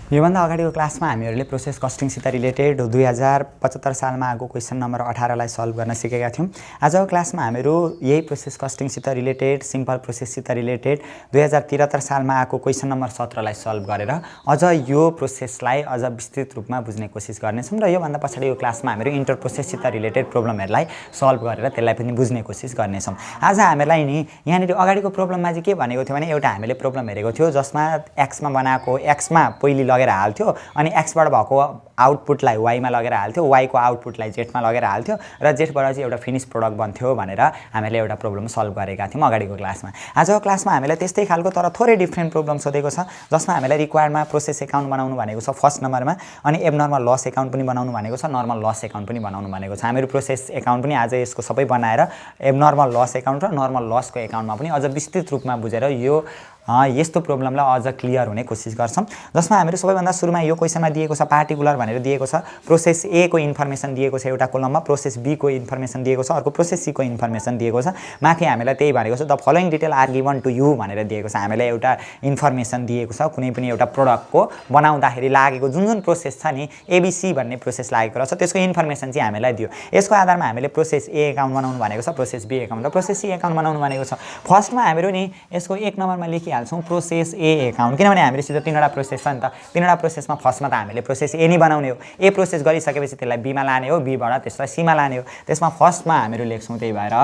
योभन्दा अगाडिको क्लासमा हामीहरूले प्रोसेस कस्टिङसित रिलेटेड 2075 सालमा आएको क्वेसन नम्बर 18 लाई सल्भ गर्न सिकेका थियौँ। आजको क्लासमा हामीहरू यही प्रोसेस कस्टिङसित रिलेटेड सिम्पल प्रोसेससित रिलेटेड 2073 सालमा आएको क्वेसन नम्बर 17 लाई सल्भ गरेर अझ यो प्रोसेसलाई अझ विस्तृत रूपमा बुझ्ने कोसिस गर्नेछौँ र योभन्दा पछाडिको क्लासमा हामीहरू इन्टर प्रोसेससित रिलेटेड प्रब्लमहरूलाई सल्भ गरेर त्यसलाई पनि बुझ्ने कोसिस गर्नेछौँ। आज हामीलाई नि यहाँनिर अगाडिको प्रब्लममा चाहिँ के भनेको थियो भने एउटा हामीले प्रब्लम हेरेको थियो जसमा एक्समा बनाएको एक्समा पहिले लगेर हाल्थ्यो अनि एक्सबाट भएको आउटपुटलाई वाईमा लगेर हाल्थ्यो, वाईको आउटपुटलाई जेडमा लगेर हाल्थ्यो र जेडबाट चाहिँ एउटा फिनिश प्रोडक्ट बन्थ्यो भनेर हामीले एउटा प्रब्लम सल्भ गरेका थियौँ अगाडिको क्लासमा। आजको क्लासमा हामीलाई त्यस्तै खालको तर थोरै डिफ्रेन्ट प्रब्लम सोधेको छ जसमा हामीलाई रिक्वायर्डमा प्रोसेस एकाउन्ट बनाउनु भनेको छ फर्स्ट नम्बरमा अनि एबनर्मल लस एकाउन्ट पनि बनाउनु भनेको छ, नर्मल लस एकाउन्ट पनि बनाउनु भनेको छ। हामीहरू प्रोसेस एकाउन्ट पनि आज यसको सबै बनाएर एबनर्मल लस एकाउन्ट र नर्मल लसको एकाउन्टमा पनि अझ विस्तृत रूपमा बुझेर यो यस्तो प्रब्लमलाई अझ क्लियर हुने कोसिस गर्छौँ। जसमा हामीहरू सबैभन्दा सुरुमा यो क्वेसनमा दिएको छ पार्टिकुलर भनेर दिएको छ, प्रोसेस ए को इन्फर्मेसन दिएको छ एउटा कोलममा, प्रोसेस बी को इन्फर्मेसन दिएको छ, अर्को प्रोसेस सी को इन्फर्मेसन दिएको छ। माथि हामीलाई त्यही भनेको छ the following detail are given to you भनेर दिएको छ। हामीलाई एउटा इन्फर्मेसन दिएको छ कुनै पनि एउटा प्रोडक्टको बनाउँदाखेरि लागेको जुन जुन प्रोसेस छ नि एबीसी भन्ने प्रोसेस लागेको रहेछ त्यसको इन्फर्मेसन चाहिँ हामीलाई दियो। यसको आधारमा हामीले प्रोसेस ए एकाउन्ट बनाउनु भनेको छ, प्रोसेस बी एकाउन्ट र प्रोसेस सी एकाउन्ट बनाउनु भनेको छ। फर्स्टमा हामीहरू नि यसको 1 नम्बरमा लेखिहाल्छौँ प्रोसेस ए एकाउन्ट, किनभने हामीले सिधै तीनवटा प्रोसेस छ नि त, तीनवटा प्रोसेसमा फर्स्टमा त हामीले प्रोसेस ए नै बनाउने हो, ए प्रोसेस गरिसकेपछि त्यसलाई बीमा लाने हो, बीबाट त्यसलाई सीमा लाने हो। त्यसमा फर्स्टमा हामीहरू लेख्छौँ त्यही भएर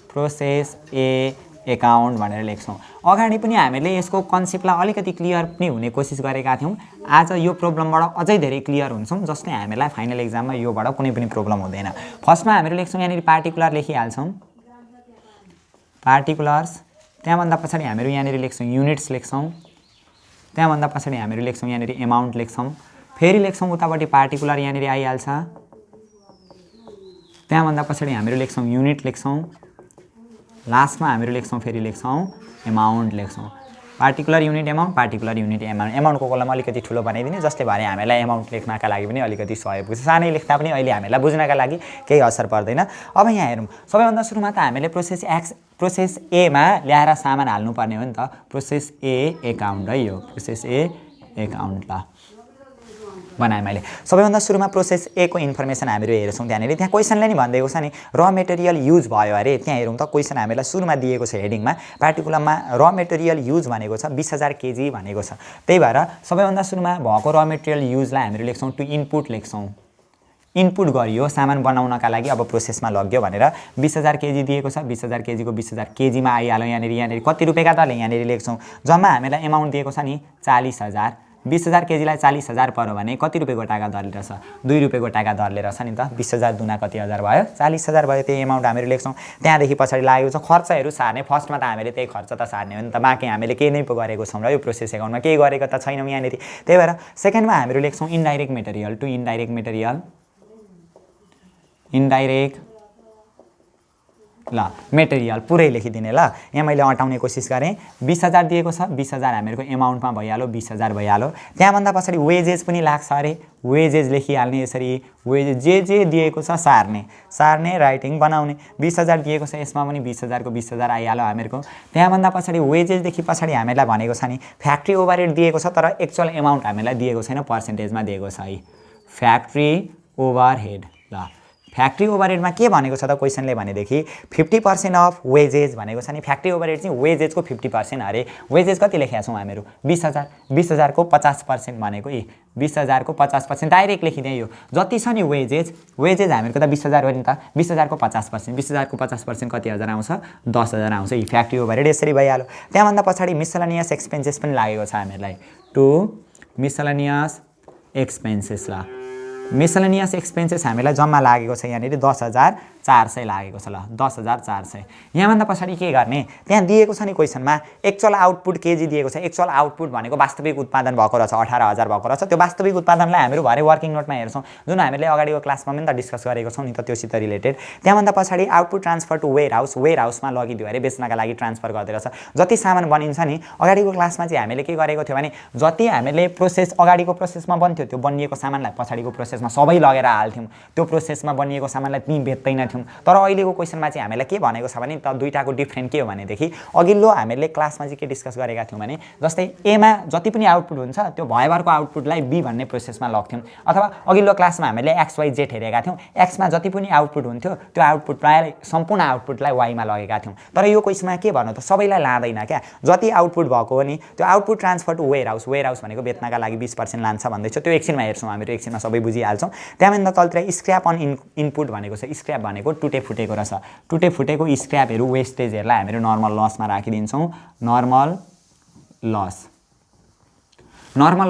प्रोसेस ए एकाउन्ट भनेर लेख्छौँ। अगाडि पनि हामीले यसको कन्सेप्टलाई अलिकति क्लियर पनि हुने कोसिस गरेका थियौँ। आज यो प्रब्लमबाट अझै धेरै क्लियर हुन्छौँ जसले हामीलाई फाइनल एक्जाममा योबाट कुनै पनि प्रब्लम हुँदैन। फर्स्टमा हामीहरू लेख्छौँ यहाँनिर पार्टिकुलर लेखिहाल्छौँ पार्टिकुलर्स, त्यहाँभन्दा पछाडि हामीहरू यहाँनिर लेख्छौँ युनिट्स लेख्छौँ, त्यहाँभन्दा पछाडि हामीहरू लेख्छौँ यहाँनिर एमाउन्ट लेख्छौँ, फेरि लेख्छौँ उतापट्टि पार्टिकुलर यहाँनिर आइहाल्छ, त्यहाँभन्दा पछाडि हामीहरू लेख्छौँ युनिट लेख्छौँ, लास्टमा हामीहरू लेख्छौँ फेरि लेख्छौँ एमाउन्ट लेख्छौँ। Particular unit amount, particular unit amount, एमाउन्टको कलम अलिकति ठुलो बनाइदिने जसले भने हामीलाई एमाउन्ट लेख्नका लागि पनि अलिकति सहयोग हुन्छ। सानै लेख्दा पनि अहिले हामीलाई बुझ्नका लागि केही असर पर्दैन। अब यहाँ हेरौँ सबैभन्दा सुरुमा त हामीले प्रोसेस एमा ल्याएर सामान हाल्नुपर्ने हो नि त, प्रोसेस ए एकाउन्ट है, यो प्रोसेस ए एकाउन्ट ल बनाएँ मैले। सबैभन्दा सुरुमा प्रोसेस ए को इन्फर्मेसन हामीहरू हेर्छौँ त्यहाँनिर, त्यहाँ क्वेसनले नि भनिदिएको छ नि र मेटेरियल युज भयो अरे। त्यहाँ हेरौँ त क्वेसन हामीलाई सुरुमा दिएको छ हेडिङमा पार्टिकुलरमा र मेटेरियल युज भनेको छ 20,000 केजी भनेको छ। त्यही भएर सबैभन्दा सुरुमा भएको र मेटेरियल युजलाई हामीहरू लेख्छौँ टु इनपुट लेख्छौँ, इनपुट गरियो सामान बनाउनका लागि अब प्रोसेसमा लग्यो भनेर 20,000 केजी दिएको छ। 20,000 केजीको 20,000 केजीमा आइहाल्यो यहाँनिर कति रुपियाँका दरले यहाँनिर लेख्छौँ। जम्मा हामीलाई एमाउन्ट दिएको छ नि 40,000, 20,000 केजीलाई 40,000 पर्यो भने कति रुपियाँ गोटाका दरले रहेछ, 2 रुपियाँ गोटाका दरले रहेछ नि त। 20,000 दुना कति हजार भयो, 40,000 भयो। त्यही एमाउन्ट हामीहरू लेख्छौँ। त्यहाँदेखि पछाडि लागेको छ खर्चहरू सार्ने। फर्स्टमा त हामीले त्यही खर्च त सार्ने हो नि त, बाँकी हामीले केही नै पो गरेको छौँ र यो प्रोसेस एकाउन्टमा केही गरेको त छैनौँ यहाँनिर। त्यही भएर सेकेन्डमा हामीहरू लेख्छौँ indirect material to indirect material, indirect ल मेटेरियल पुरै लेखिदिने ल। यहाँ मैले अटाउने कोसिस गरेँ। 20,000 दिएको छ, 20,000 हामीहरूको एमाउन्टमा भइहाल्यो, 20,000 भइहाल्यो। त्यहाँभन्दा पछाडि वेजेस पनि लाग्छ अरे, वेजेस लेखिहाल्ने यसरी, वेजेस जे दिएको छ सार्ने राइटिङ बनाउने। 20,000 दिएको छ यसमा पनि 20,000 को 20,000 आइहाल्यो हामीहरूको। त्यहाँभन्दा पछाडि वेजेसदेखि पछाडि हामीलाई भनेको छ नि फ्याक्ट्री ओभरहेड दिएको छ तर एक्चुअल एमाउन्ट हामीलाई दिएको छैन, पर्सेन्टेजमा दिएको छ है, फ्याक्ट्री ओभरहेड ल। फ्याक्ट्री ओभरहेडमा के भनेको छ त क्वेसनले भनेदेखि 50% अफ वेजेस भनेको छ नि। फ्याक्ट्री ओभरहेड चाहिँ वेजेसको 50% अरे। वेजेस कति लेखेका छौँ हामीहरू 20,000, 20,000 को 50% भनेको 20,000 को 50% डाइरेक्ट लेखिदिएँ। यो जति छ नि वेजेस हामीहरूको त 20,000 हो नि त, 20,000 को 50%, 20,000 को 50% कति हजार आउँछ 10,000 आउँछ। यी फ्याक्ट्री ओभरहेड यसरी भइहाल्यो। त्यहाँभन्दा पछाडि मिसलेनियस एक्सपेन्सेस पनि लागेको छ हामीहरूलाई टु मिसलेनियस एक्सपेन्सेस ल। मिसलेनियस एक्सपेन्सेस हामीलाई जम्मा लागेको छ यहाँनिर 10,400 लागेको छ ल, 10,400। यहाँभन्दा पछाडि के गर्ने, त्यहाँ दिएको छ नि क्वेसनमा एक्चुअल आउटपुट केजी दिएको छ। एक्चुअल आउटपुट भनेको वास्तविक उत्पादन भएको रहेछ 18,000 भएको रहेछ। त्यो वास्तविक उत्पादनलाई हामीहरू भरे वर्किङ नोटमा हेर्छौँ जुन हामीले अगाडिको क्लासमा पनि त डिस्कस गरेको छौँ नि त त्योसित रिलेटेड। त्यहाँभन्दा पछाडि आउटपुट ट्रान्सफर टु वेयरहाउसमा लगिदियो अरे, बेच्नका लागि ट्रान्सफर गर्दै रहेछ। जति सामान बनिन्छ नि अगाडिको क्लासमा चाहिँ हामीले के गरेको थियो भने जति हामीले प्रोसेस अगाडिको प्रोसेसमा बन्थ्यो त्यो बनिएको सामानलाई पछाडिको प्रोसेसमा सबै लगेर हाल्थ्यौँ। त्यो प्रोसेसमा बनिएको सामानलाई ती बेच्दैनथ्यौँ, थियौँ। तर अहिलेको क्वेसनमा चाहिँ हामीलाई के भनेको छ भने त दुईटाको डिफ्रेन्ट के हो भनेदेखि अघिल्लो हामीले क्लासमा चाहिँ के डिस्कस गरेका थियौँ भने जस्तै एमा जति पनि आउटपुट हुन्छ त्यो भयभरको आउटपुटलाई बी भन्ने प्रोसेसमा लग्थ्यौँ, अथवा अघिल्लो क्लासमा हामीले एक्स वाई जेड हेरेका थियौँ। एक्समा जति पनि आउटपुट हुन्थ्यो त्यो आउटपुट प्रायः सम्पूर्ण आउटपुटलाई वाईमा लगेका थियौँ। तर यो क्वेसनमा के भन्नु त सबैलाई लाँदैन क्या, जति आउटपुट भएको हो नि त्यो output transfer to warehouse भनेको बेच्नका लागि 20% लान्छ भन्दैछ। त्यो एकछिनमा हेर्छौँ हामीहरू, एकछिनमा सबै बुझिहाल्छौँ। त्यहाँभन्दा तलतिर स्क्रैप अन इनपुट भनेको छ। स्क्रैप भनेको टुटे फुटेको रहेछ। टुटे फुटेको स्क्रैपहरू वेस्टेजहरूलाई हामीहरू नर्मल लसमा राखिदिन्छौँ। नर्मल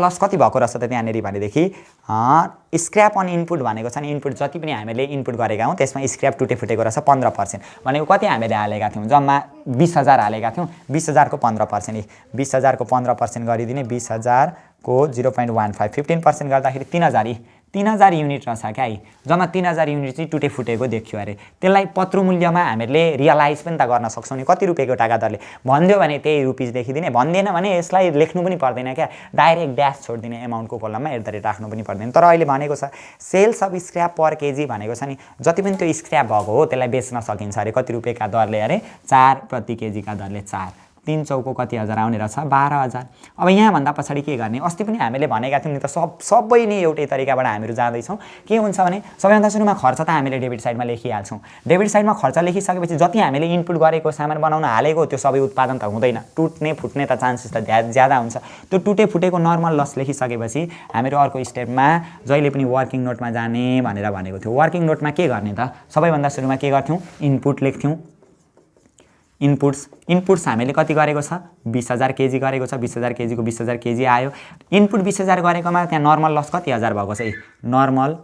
लस कति भएको रहेछ त त्यहाँनिर भनेदेखि स्क्रैप अन इनपुट भनेको छ नि, इनपुट जति पनि हामीले इनपुट गरेका हौँ त्यसमा स्क्रैप टुटे फुटेको रहेछ 15%। भनेको कति हामीले हालेका थियौँ, जम्मा 20,000 हालेका थियौँ। 20,000 को 15%, 20,000 को 15% गरिदिने 20,000 को 0.15, 15% गर्दाखेरि 3,000 युनिट रहेछ क्या है। जम्मा 3,000 युनिट चाहिँ टुटे फुटेको देखियो अरे। त्यसलाई पत्रु मूल्यमा हामीले रियलाइज पनि त गर्न सक्छौँ नि, कति रुपियाँको टाका दरले भनिदियो भने त्यही रुपिस लेखिदिने, भन्दैन भने यसलाई लेख्नु पनि पर्दैन क्या, डाइरेक्ट ड्यास छोडिदिने एमाउन्टको कोलममा @ राख्नु पनि पर्दैन। तर अहिले भनेको छ sales of scrap per KG भनेको छ नि, जति पनि त्यो स्क्रैप भएको हो त्यसलाई बेच्न सकिन्छ अरे कति रुपियाँका दरले अरे 4 प्रति केजीका दरले। 4 3 चौको कति हजार आउने रहेछ 12,000। अब यहाँभन्दा पछाडि के गर्ने, अस्ति पनि हामीले भनेका थियौँ नि त सबै नै एउटै तरिकाबाट हामीहरू जाँदैछौँ। के हुन्छ भने सबैभन्दा सुरुमा खर्च त हामीले डेबिट साइडमा लेखिहाल्छौँ। डेबिट साइडमा खर्च लेखिसकेपछि जति हामीले इनपुट गरेको सामान बनाउन हालेको त्यो सबै उत्पादन त हुँदैन, टुट्ने फुट्ने त चान्सेस त ज्यादा हुन्छ। त्यो टुटे फुटेको नर्मल लस लेखिसकेपछि हामीहरू अर्को स्टेपमा जहिले पनि वर्किङ नोटमा जाने भनेर भनेको थियो। वर्किङ नोटमा के गर्ने त, सबैभन्दा सुरुमा के गर्थ्यौँ, इनपुट लेख्थ्यौँ। इनपुट्स हामीले कति गरेको छ 20,000 केजी गरेको छ। 20,000 केजीको 20,000 केजी आयो। इनपुट 20,000 गरेकोमा त्यहाँ नर्मल लस कति हजार भएको छ, नर्मल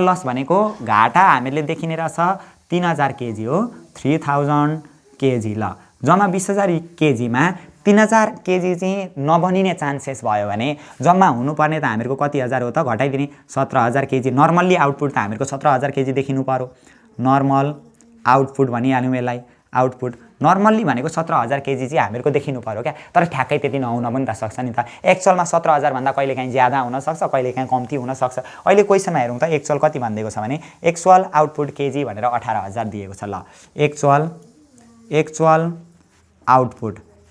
लस भनेको घाटा हामीले देखिने रहेछ 3,000 केजी हो, 3,000 केजी। ल जम्मा 20,000 केजीमा 3,000 केजी चाहिँ नबनिने चान्सेस भयो भने जम्मा हुनुपर्ने त हामीहरूको कति हजार हो त, घटाइदिने 17,000 केजी। नर्मल्ली आउटपुट त हामीहरूको 17,000 केजी देखिनु पर्यो। नर्मल आउटपुट भनिहाल्यौँ यसलाई। आउटपुट नर्मल्ली भनेको 17,000 केजी चाहिँ हामीहरूको देखिनु पर्यो क्या, तर ठ्याक्कै त्यति नहुन पनि त सक्छ नि त। एक्चुअलमा 17,000 भन्दा कहिलेकाहीँ ज्यादा हुनसक्छ, कहिलेकाहीँ कम्ती हुनसक्छ। अहिले क्वेसनमा हेरौँ त एक्चुअल कति भनिदिएको छ भने एक्चुअल आउटपुट केजी भनेर 18,000 दिएको छ। ल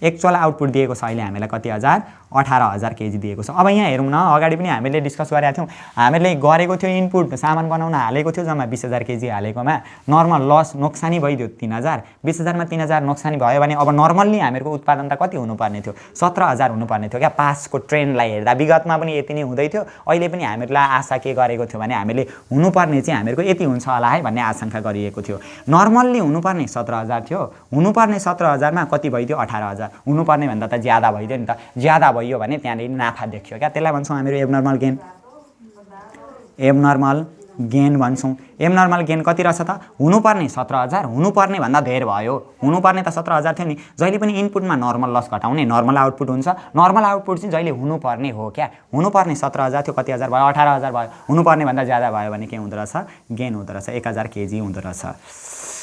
एक्चुअल आउटपुट दिएको छ अहिले हामीलाई कति हजार, 18,000 केजी दिएको छ। अब यहाँ हेरौँ न, अगाडि पनि हामीले डिस्कस गरेका थियौँ, हामीले गरेको थियो इनपुट सामान बनाउन हालेको थियो जम्मा 20,000 केजी हालेकोमा नर्मल लस नोक्सानी भइदियो 3,000। 20,000 मा 3,000 नोक्सानी भयो भने अब नर्मल्ली हामीहरूको उत्पादन त कति हुनुपर्ने थियो, 17,000 हुनुपर्ने थियो क्या। पासको ट्रेन्डलाई हेर्दा विगतमा पनि यति नै हुँदै थियो, अहिले पनि हामीहरूलाई आशा के गरेको थियो भने हामीले हुनुपर्ने चाहिँ हामीहरूको यति हुन्छ होला है भन्ने आशंका गरिएको थियो। नर्मल्ली हुनुपर्ने 17,000 थियो, हुनुपर्ने 17,000 मा कति भइदियो 18,000। हुनुपर्ने भन्दा त ज्यादा भइदियो नि त। ज्यादा भइयो भने त्यहाँनिर नाफा देखियो क्या, त्यसलाई भन्छौँ हामीहरू एबनर्मल गेन भन्छौँ। एबनर्मल गेन कति रहेछ त, हुनुपर्ने 17,000, हुनुपर्ने भन्दा धेर भयो। हुनुपर्ने त 17,000 थियो नि। जहिले पनि इनपुटमा नर्मल लस घटाउने नर्मल आउटपुट हुन्छ। नर्मल आउटपुट चाहिँ जहिले हुनुपर्ने हो क्या। हुनुपर्ने 17,000 थियो, कति हजार भयो 18,000 भयो। हुनुपर्ने भन्दा ज्यादा भयो भने के हुँदो रहेछ, गेन हुँदो रहेछ, 1,000 केजी हुँदो रहेछ।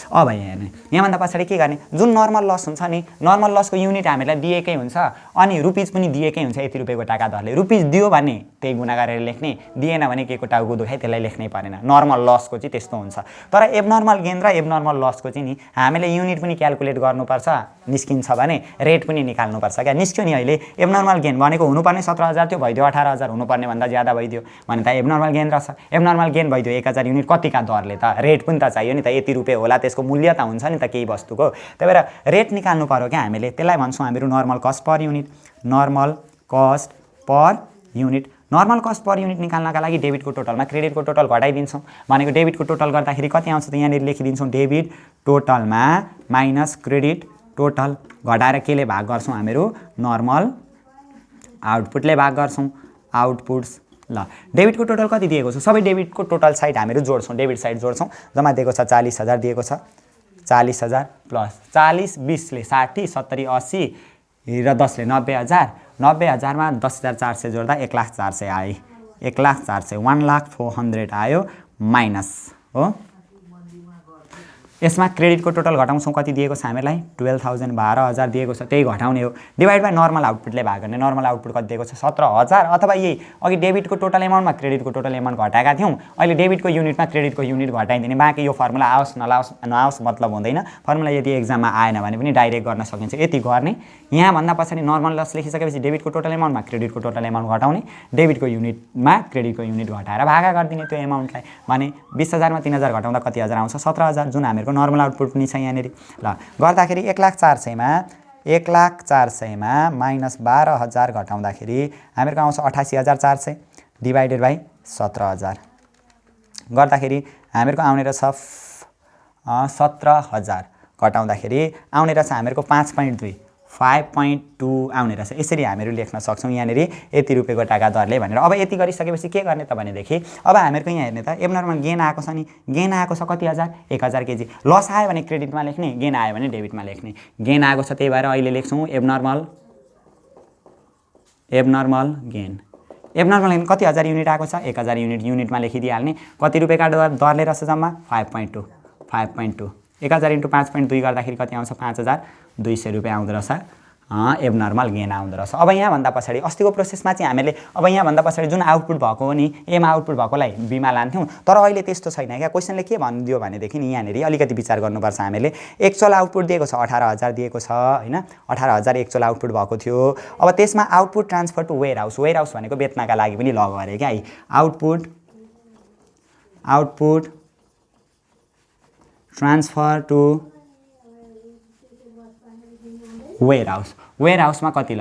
अब हेर्ने यहाँभन्दा पछाडि के गर्ने, जुन नर्मल लस हुन्छ नि, नर्मल लसको युनिट हामीलाई दिएकै हुन्छ अनि रुपिज पनि दिएकै हुन्छ यति रुपियाँको टाका दरले। रुपिज दियो भने त्यही गुणा गरेर लेख्ने, दिएन भने के को टाउको दुखाइ त्यसलाई लेख्नै परेन। नर्मल लसको चाहिँ त्यस्तो हुन्छ। तर एबनर्मल गेन र एबनर्मल लसको चाहिँ नि हामीले युनिट पनि क्यालकुलेट गर्नुपर्छ, निस्किन्छ भने रेट पनि निकाल्नुपर्छ क्या। निस्क्यो नि अहिले एबनर्मल गेन भनेको हुनुपर्ने 17,000 थियो, भइदियो 18,000, हुनुपर्ने भन्दा ज्यादा भइदियो भने त एबनर्मल गेन रहेछ। एबनर्मल गेन भइदियो 1,000 युनिट, कतिका दरले त, रेट पनि त चाहियो नि त, यति रुपियाँ होला त्यसको मूल्य त हुन्छ नि त केही वस्तुको। त्यही भएर रेट निकाल्नु पर्यो क्या हामीले, त्यसलाई भन्छौँ हामीहरू normal cost per unit. Normal cost per unit निकाल्नका लागि डेबिटको टोटलमा क्रेडिटको टोटल घटाइदिन्छौँ। भनेको डेबिटको टोटल गर्दाखेरि कति आउँछ त यहाँनिर लेखिदिन्छौँ, डेबिट टोटलमा माइनस क्रेडिट टोटल घटाएर केले भाग गर्छौँ हामीहरू, नर्मल आउटपुटले भाग गर्छौँ। आउटपुट्स ल डेबिटको टोटल कति दिएको छ, सबै डेबिटको टोटल साइड हामीहरू जोड्छौँ, डेबिट साइड जोड्छौँ। जम्मा दिएको छ 40,000 दिएको छ। 40,000 प्लस 40, 20ले 60, 70, 80 र 10ले 90,000। 90,000 मा 10,400 जोड्दा 1,04,000 आयो। 1,04,000 1,04,00,000 आयो माइनस हो यसमा क्रेडिटको टोटल घटाउँछौँ, कति दिएको छ हामीलाई 12,000 12,000 दिएको छ, त्यही घटाउने हो, डिभाइड बाई नर्मल आउटपुटले भाग गर्ने। नर्मल आउटपुट कति दिएको छ 17,000, अथवा यही अघि डेबिटको टोटल एमाउन्टमा क्रेडिटको टोटल एमाउन्ट घटाएका थियौँ, अहिले डेबिटको युनिटमा क्रेडिटको युनिट घटाइदिने। बाँकी यो फर्मुला आओस् नआओस् मतलब हुँदैन, फर्मुला यदि एक्जाममा आएन भने पनि डाइरेक्ट गर्न सकिन्छ, यति गर्ने। यहाँभन्दा पछाडि नर्मल लस लेखिसकेपछि डेबिटको टोटल एमाउन्टमा क्रेडिटको टोटल एमाउन्ट घटाउने, डेबिटको युनिटमा क्रेडिटको युनिट घटाएर भागा गरिदिने त्यो एमाउन्टलाई। भने 20,000 मा 3,000 घटाउँदा कति हजार आउँछ 17,000, जुन हामीहरूको नर्मल आउटपुट पनि छ यहाँनिर। ल गर्दाखेरि 1,04,00,000 मा माइनस 12,000 घटाउँदाखेरि हामीहरूको आउँछ 88,400 डिभाइडेड बाई 17,000 गर्दाखेरि हामीहरूको आउने रहेछ 17,000 घटाउँदाखेरि आउने रहेछ हामीहरूको 5.2 आउने रहेछ। यसरी हामीहरू लेख्न सक्छौँ यहाँनिर यति रुपियाँको टाका दरले भनेर। अब यति गरिसकेपछि के गर्ने त भनेदेखि अब हामीहरूको यहाँ हेर्ने त एबनर्मल गेन आएको छ नि, गेन आएको छ कति हजार 1,000 केजी। लस आयो भने क्रेडिटमा लेख्ने, गेन आयो भने डेबिटमा लेख्ने। गेन आएको छ त्यही भएर अहिले लेख्छौँ एबनर्मल गेन। एबनर्मल गेन कति हजार युनिट आएको छ 1,000 युनिट, युनिटमा लेखिदिइहाल्ने। कति रुपियाँका दरले रहेछ जम्मा 5.2 1,000 × 5.2 गर्दाखेरि कति आउँछ 5,200 रुपियाँ आउँदो रहेछ एबनर्मल गेन आउँदो रहेछ। अब यहाँभन्दा पछाडि अस्तिको प्रोसेसमा चाहिँ हामीले अब यहाँभन्दा पछाडि जुन आउटपुट भएको हो नि एमा आउटपुट भएकोलाई बीमा लान्थ्यौँ, तर अहिले त्यस्तो छैन क्या। क्वेसनले के भनिदियो भनेदेखि यहाँनिर अलिकति विचार गर्नुपर्छ हामीले। एक्चुअल आउटपुट दिएको छ 18,000 दिएको छ होइन, 18,000 एक्चुअल आउटपुट भएको थियो। अब त्यसमा output transfer to warehouse भनेको बेच्नका लागि पनि लगो अरे क्या। आउटपुट ट्रान्सफर टु वेयर हाउसमा कति